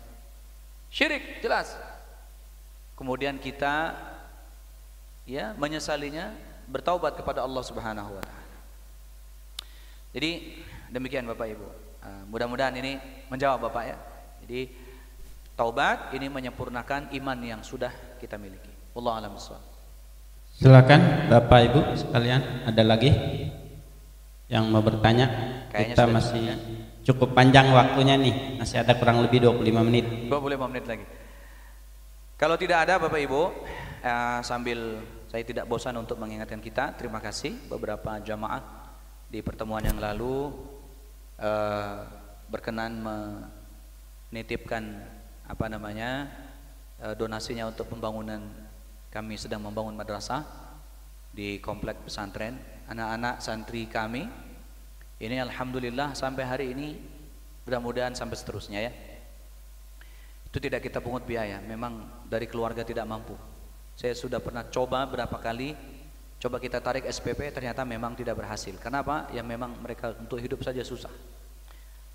syirik jelas. Kemudian kita, ya, menyesalinya, bertaubat kepada Allah Subhanahu wa taala. Jadi demikian Bapak Ibu. Mudah-mudahan ini menjawab Bapak, ya. Jadi taubat ini menyempurnakan iman yang sudah kita miliki. Wallahu a'lam bishawab. Silakan Bapak Ibu sekalian, ada lagi? yang mau bertanya. Kayaknya Kita sudah masih cukup panjang waktunya nih, masih ada kurang lebih 25 menit. 25 menit lagi. Kalau tidak ada Bapak Ibu, sambil saya tidak bosan untuk mengingatkan kita, terima kasih beberapa jamaah di pertemuan yang lalu berkenan menitipkan donasinya untuk pembangunan. Kami sedang membangun madrasah di komplek pesantren. Anak-anak santri kami ini alhamdulillah sampai hari ini, mudah-mudahan sampai seterusnya ya. Itu tidak kita pungut biaya, memang dari keluarga tidak mampu. Saya sudah pernah coba berapa kali, coba kita tarik SPP, ternyata memang tidak berhasil. Kenapa? Ya memang mereka untuk hidup saja susah.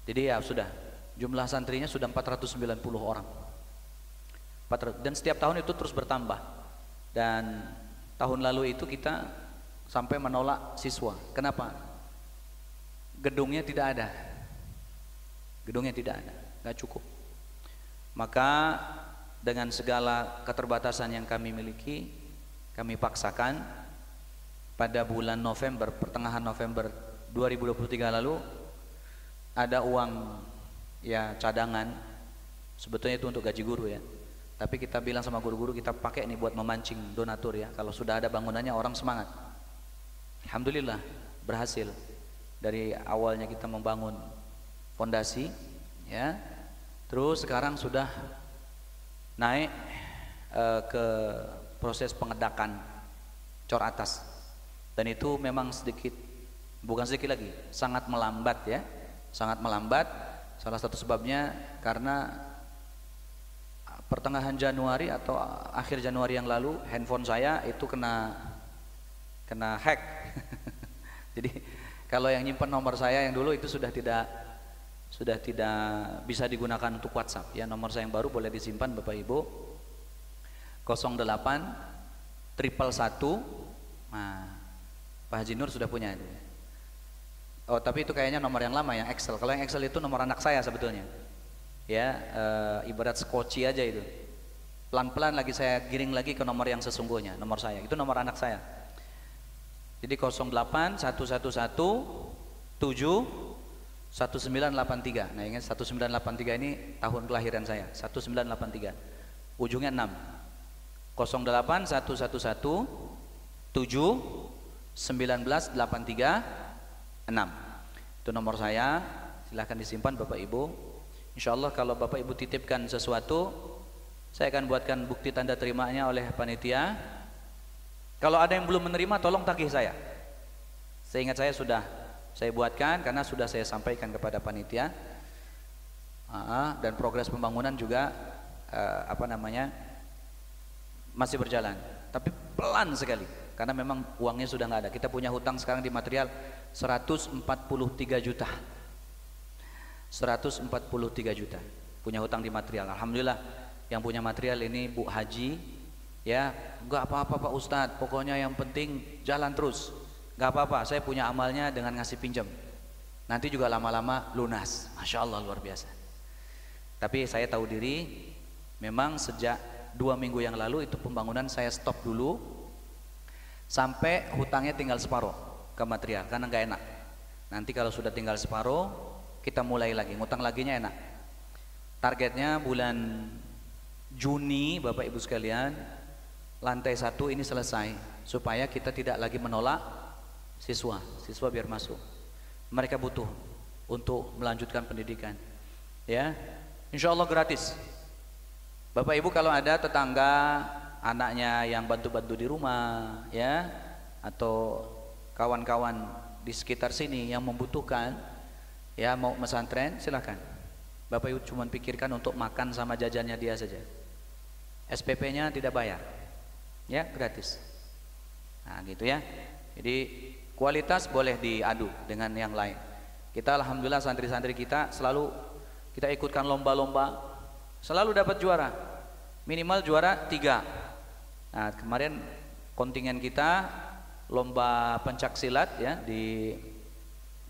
Jadi ya sudah, jumlah santrinya sudah 490 orang. Dan setiap tahun itu terus bertambah. Dan tahun lalu itu kita sampai menolak siswa. Kenapa? Gedungnya tidak ada. Gedungnya tidak ada, nggak cukup. Maka dengan segala keterbatasan yang kami miliki, kami paksakan pada bulan November, pertengahan November 2023 lalu, ada uang ya cadangan, sebetulnya itu untuk gaji guru ya, tapi kita bilang sama guru-guru, kita pakai ini buat memancing donatur ya. Kalau sudah ada bangunannya orang semangat. Alhamdulillah berhasil. Dari awalnya kita membangun fondasi ya, terus sekarang sudah naik ke proses pengedakan cor atas, dan itu memang sedikit, bukan sedikit lagi, sangat melambat ya, sangat melambat. Salah satu sebabnya karena pertengahan Januari atau akhir Januari yang lalu handphone saya itu kena hack. Jadi kalau yang nyimpen nomor saya yang dulu itu sudah tidak bisa digunakan untuk WhatsApp ya. Nomor saya yang baru boleh disimpan Bapak Ibu, 08 111. Nah, Pak Haji Nur sudah punya. Oh, tapi itu kayaknya nomor yang lama, yang Excel. Kalau yang Excel itu nomor anak saya sebetulnya ya, ibarat skoci aja itu. Pelan-pelan lagi saya giring lagi ke nomor yang sesungguhnya. Nomor saya itu nomor anak saya. Jadi 08 111 7 1983. Nah, ingat 1983 ini tahun kelahiran saya, 1983. Ujungnya 6. 08 111 7 1983 6. Itu nomor saya. Silahkan disimpan Bapak Ibu. Insyaallah kalau Bapak Ibu titipkan sesuatu, saya akan buatkan bukti tanda terimanya oleh panitia. Kalau ada yang belum menerima, tolong tagih saya. Seingat saya sudah saya buatkan, karena sudah saya sampaikan kepada panitia. Dan progres pembangunan juga masih berjalan, tapi pelan sekali karena memang uangnya sudah nggak ada. Kita punya hutang sekarang di material 143 juta. 143 juta punya hutang di material. Alhamdulillah yang punya material ini Bu Haji ya, nggak apa-apa Pak Ustadz, pokoknya yang penting jalan terus. Nggak apa-apa, saya punya amalnya dengan ngasih pinjam, nanti juga lama-lama lunas. Masya Allah, luar biasa. Tapi saya tahu diri, memang sejak 2 minggu yang lalu itu pembangunan saya stop dulu sampai hutangnya tinggal separuh ke material, karena nggak enak. Nanti kalau sudah tinggal separuh, kita mulai lagi, ngutang laginya enak. Targetnya bulan Juni Bapak Ibu sekalian, lantai 1 ini selesai, supaya kita tidak lagi menolak siswa biar masuk. Mereka butuh untuk melanjutkan pendidikan ya. Insya Allah gratis. Bapak Ibu kalau ada tetangga anaknya yang bantu-bantu di rumah ya, atau kawan-kawan di sekitar sini yang membutuhkan ya, mau pesantren, silakan. Bapak Ibu cuma pikirkan untuk makan sama jajannya dia saja. SPP-nya tidak bayar ya, gratis. Nah gitu ya. Jadi kualitas boleh diadu dengan yang lain. Kita alhamdulillah santri-santri kita selalu kita ikutkan lomba-lomba, selalu dapat juara, minimal juara 3. Nah kemarin kontingen kita lomba pencak silat ya di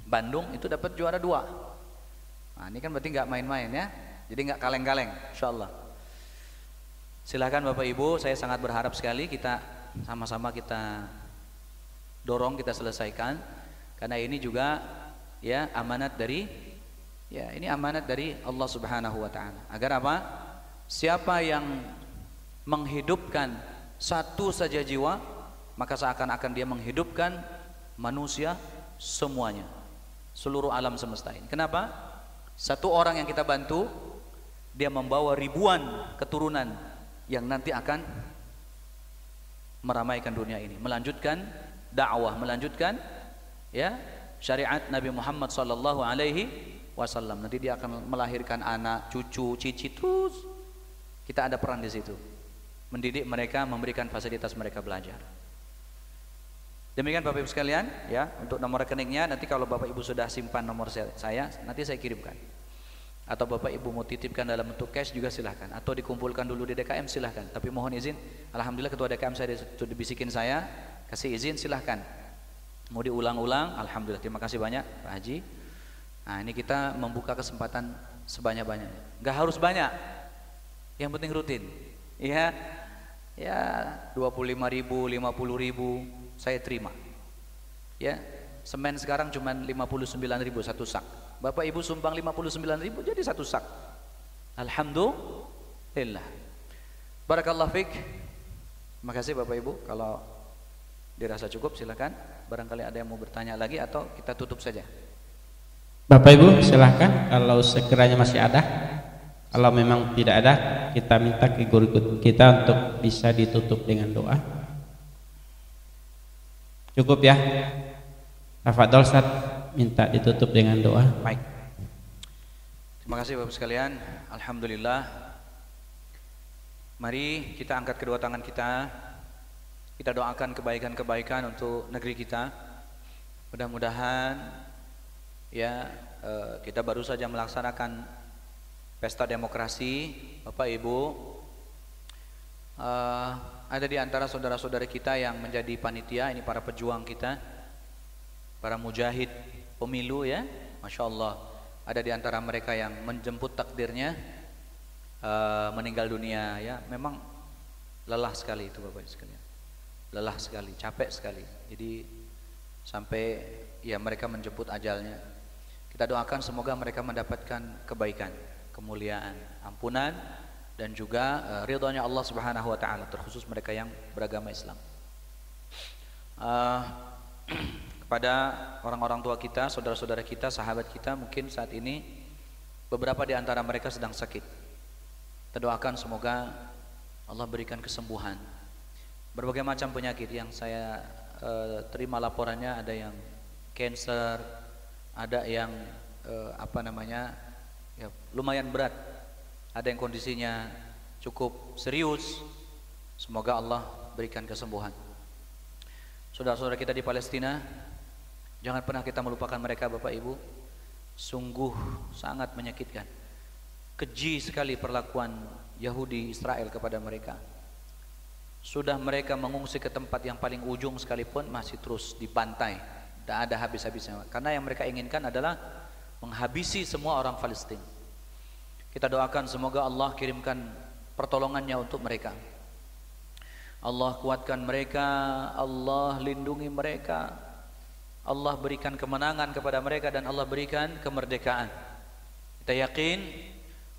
Bandung itu dapat juara 2. Nah ini kan berarti nggak main-main ya, jadi nggak kaleng-kaleng, insyaallah. Silahkan Bapak Ibu, saya sangat berharap sekali kita sama-sama kita dorong, kita selesaikan, Karena ini juga ya amanat dari Allah Subhanahu wa taala. Agar apa? Siapa yang menghidupkan satu saja jiwa, maka seakan-akan dia menghidupkan manusia semuanya, seluruh alam semesta ini. Kenapa? Satu orang yang kita bantu, dia membawa ribuan keturunan yang nanti akan meramaikan dunia ini, melanjutkan dakwah, melanjutkan ya syariat Nabi Muhammad sallallahu alaihi wasallam. Nanti dia akan melahirkan anak, cucu, cicit, terus kita ada peran di situ. Mendidik mereka, memberikan fasilitas mereka belajar. Demikian Bapak Ibu sekalian, ya. Untuk nomor rekeningnya nanti kalau Bapak Ibu sudah simpan nomor saya, nanti saya kirimkan. Atau Bapak Ibu mau titipkan dalam bentuk cash juga silahkan, atau dikumpulkan dulu di DKM silahkan. Tapi mohon izin, alhamdulillah ketua DKM saya sudah bisikin saya, kasih izin silahkan. Mau diulang-ulang, alhamdulillah, terima kasih banyak Pak Haji. Nah, ini kita membuka kesempatan sebanyak-banyaknya. Gak harus banyak, yang penting rutin. Ya, 25.000, 50.000 saya terima. Ya, semen sekarang cuma 59.000 satu sak. Bapak Ibu sumbang 59.000 jadi satu sak. Alhamdulillah. Barakallahu fiik. Terima kasih Bapak Ibu. Kalau dirasa cukup silakan. Barangkali ada yang mau bertanya lagi atau kita tutup saja. Bapak Ibu silahkan kalau sekiranya masih ada. Kalau memang tidak ada, kita minta ke guru kita untuk bisa ditutup dengan doa. Cukup ya. Tafadhol Ustaz, minta ditutup dengan doa. Baik. Terima kasih Bapak sekalian. Alhamdulillah. Mari kita angkat kedua tangan kita. Kita doakan kebaikan-kebaikan untuk negeri kita. Mudah-mudahan ya kita baru saja melaksanakan pesta demokrasi. Bapak Ibu, ada di antara saudara-saudara kita yang menjadi panitia, ini para pejuang kita, para mujahid pemilu ya, Masya Allah. Ada di antara mereka yang menjemput takdirnya meninggal dunia ya. Memang lelah sekali itu Bapak sekalian, lelah sekali, capek sekali. Jadi sampai ya mereka menjemput ajalnya. Kita doakan semoga mereka mendapatkan kebaikan, kemuliaan, ampunan, dan juga ridhonya Allah Subhanahu wa taala, terkhusus mereka yang beragama Islam. Kepada orang-orang tua kita, saudara-saudara kita, sahabat kita, mungkin saat ini beberapa di antara mereka sedang sakit. Kita doakan semoga Allah berikan kesembuhan. Berbagai macam penyakit yang saya terima laporannya, ada yang cancer, ada yang ya, lumayan berat, ada yang kondisinya cukup serius. Semoga Allah berikan kesembuhan. Saudara-saudara kita di Palestina, jangan pernah kita melupakan mereka Bapak Ibu. Sungguh sangat menyakitkan, keji sekali perlakuan Yahudi Israel kepada mereka. Sudah mereka mengungsi ke tempat yang paling ujung sekalipun masih terus dibantai, tidak ada habis-habisnya. Karena yang mereka inginkan adalah menghabisi semua orang Palestina. Kita doakan semoga Allah kirimkan pertolongannya untuk mereka. Allah kuatkan mereka, Allah lindungi mereka, Allah berikan kemenangan kepada mereka, dan Allah berikan kemerdekaan. Kita yakin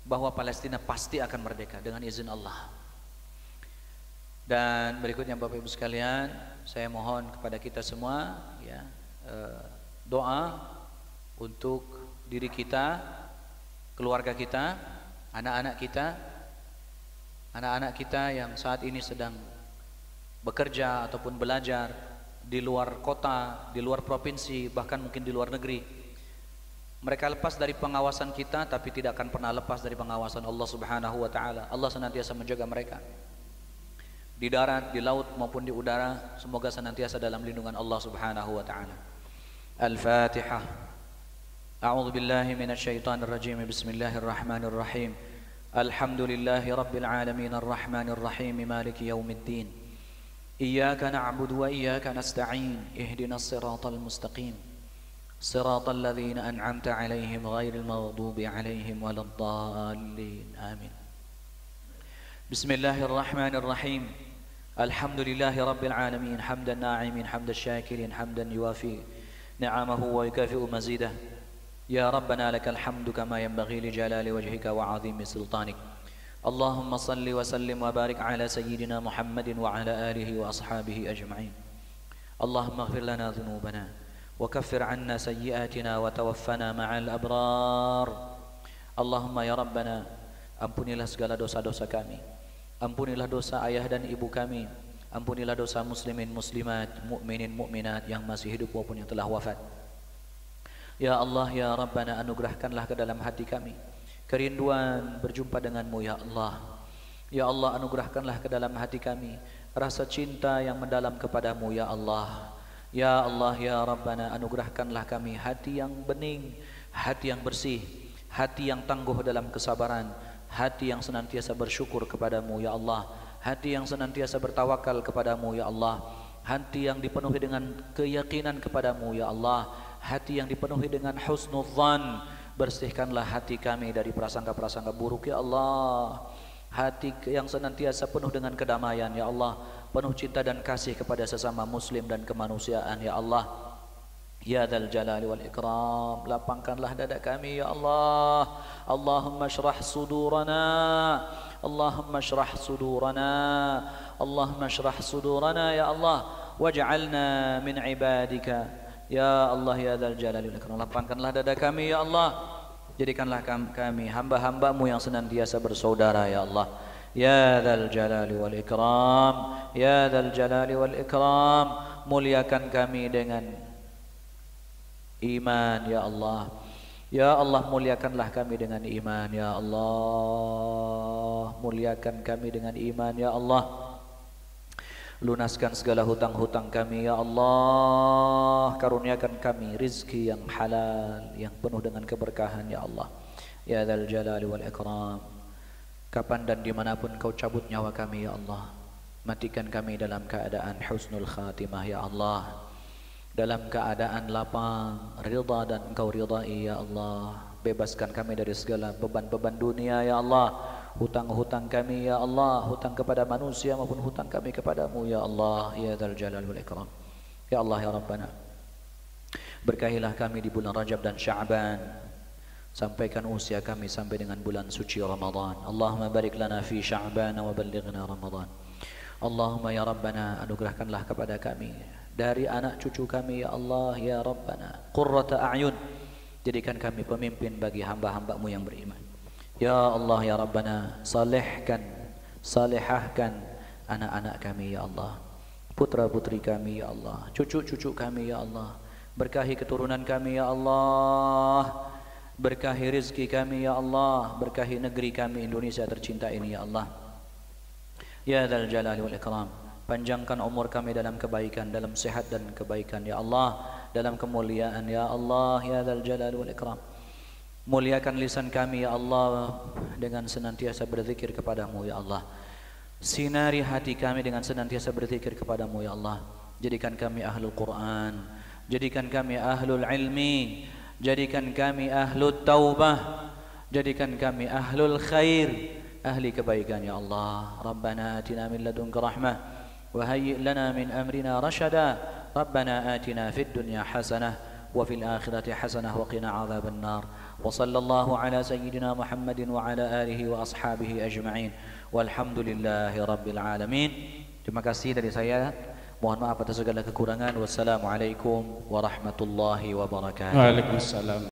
bahwa Palestina pasti akan merdeka dengan izin Allah. Dan berikutnya Bapak Ibu sekalian, saya mohon kepada kita semua ya, doa untuk diri kita, keluarga kita, anak-anak kita yang saat ini sedang bekerja ataupun belajar di luar kota, di luar provinsi, bahkan mungkin di luar negeri. Mereka lepas dari pengawasan kita, tapi tidak akan pernah lepas dari pengawasan Allah Subhanahu wa taala. Allah senantiasa menjaga mereka di darat, di laut maupun di udara. Semoga senantiasa dalam lindungan Allah Subhanahu wa taala. Al-Fatihah. A'udzu billahi minasyaitonir rajim. Bismillahirrahmanirrahim. Alhamdulillahi rabbil alamin arrahmanir rahim maliki yaumiddin. Iyyaka na'budu wa iyyaka nasta'in. Ihdinas siratal mustaqim. Siratal ladzina an'amta 'alaihim ghairil maghdubi 'alaihim waladdallin. Amin. Bismillahirrahmanirrahim. Alhamdulillahi rabbil alamin hamdan na'imin hamdan syakirin hamdan yuwafi نعمه ويكافئ مزيده يا ربنا لك الحمد كما ينبغي لجلال وجهك وعظيم سلطانك اللهم صل وسلم وبارك على سيدنا محمد وعلى آله وأصحابه أجمعين اللهم اغفر لنا ذنوبنا وكفر عنا سيئاتنا وتوفنا مع الأبرار اللهم يا ربنا ampunilah segala dosa-dosa kami, ampunilah dosa ayah dan ibu kami, ampunilah dosa muslimin muslimat, mukminin mukminat yang masih hidup maupun yang telah wafat. Ya Allah ya Rabbana, anugerahkanlah ke dalam hati kami kerinduan berjumpa denganmu ya Allah. Ya Allah, anugerahkanlah ke dalam hati kami rasa cinta yang mendalam kepadamu ya Allah. Ya Allah ya Rabbana, anugerahkanlah kami hati yang bening, hati yang bersih, hati yang tangguh dalam kesabaran, hati yang senantiasa bersyukur kepadamu ya Allah, hati yang senantiasa bertawakal kepadamu ya Allah, hati yang dipenuhi dengan keyakinan kepadamu ya Allah, hati yang dipenuhi dengan husnudzan. Bersihkanlah hati kami dari prasangka-prasangka buruk ya Allah, hati yang senantiasa penuh dengan kedamaian ya Allah, penuh cinta dan kasih kepada sesama muslim dan kemanusiaan ya Allah. Ya Dzal Jalali wal Ikram, lapangkanlah dada kami ya Allah. Allahumma syrah sudurana, Allahumma syrah sudurana, Allahumma syrah sudurana ya Allah, waj'alna min ibadika ya Allah ya Dzal Jalali wal Ikram. Lapangkanlah dada kami ya Allah, jadikanlah kami hamba-hambamu yang senantiasa bersaudara ya Allah. Ya Dzal Jalali wal Ikram, ya Dzal Jalali wal Ikram, muliakan kami dengan iman ya Allah. Ya Allah, muliakanlah kami dengan iman ya Allah, muliakan kami dengan iman ya Allah. Lunaskan segala hutang-hutang kami ya Allah, karuniakan kami rizki yang halal, yang penuh dengan keberkahan ya Allah. Ya Dzal Jalali wal Ikram, kapan dan dimanapun kau cabut nyawa kami ya Allah, matikan kami dalam keadaan husnul khatimah ya Allah, dalam keadaan lapang, ridha dan engkau ridai ya Allah. Bebaskan kami dari segala beban-beban dunia ya Allah, hutang-hutang kami ya Allah, hutang kepada manusia maupun hutang kami kepadamu ya Allah. Ya Dzal Jalal wal Ikram. Ya Allah ya Rabbana, berkahilah kami di bulan Rajab dan Sya'ban, sampaikan usia kami sampai dengan bulan suci Ramadan. Allahumma barik lana fi Sya'ban wa ballighna Ramadan. Allahumma ya Rabbana, anugerahkanlah kepada kami dari anak cucu kami ya Allah ya Rabbana qurrata a'yun, jadikan kami pemimpin bagi hamba-hambamu yang beriman ya Allah ya Rabbana. Salihahkan anak-anak kami ya Allah, putra-putri kami ya Allah, cucu-cucu kami ya Allah. Berkahi keturunan kami ya Allah, berkahi rezeki kami ya Allah, berkahi negeri kami Indonesia tercinta ini ya Allah. Ya Dzal Jalali wal Ikram, panjangkan umur kami dalam kebaikan, dalam sehat dan kebaikan ya Allah, dalam kemuliaan ya Allah. Ya Dzal Jalali wal Ikram, muliakan lisan kami ya Allah dengan senantiasa berzikir kepadamu ya Allah. Sinari hati kami dengan senantiasa berzikir kepadamu ya Allah. Jadikan kami ahlul Quran, jadikan kami ahlul ilmi, jadikan kami ahlul taubah, jadikan kami ahlul khair, ahli kebaikan ya Allah. Rabbana atina min ladunka rahmah wa hayyi' lana min amrina rashada. Rabbana atina fid dunya hasanah wa fil akhirati hasanah wa qina adzaban nar. Wa sallallahu ala sayyidina Muhammadin wa ala alihi wa ashabihi ajma'in. Walhamdulillahi rabbil alamin. Terima kasih dari saya. Mohon maaf atas segala kekurangan. Wassalamualaikum warahmatullahi wabarakatuh. Waalaikumsalam.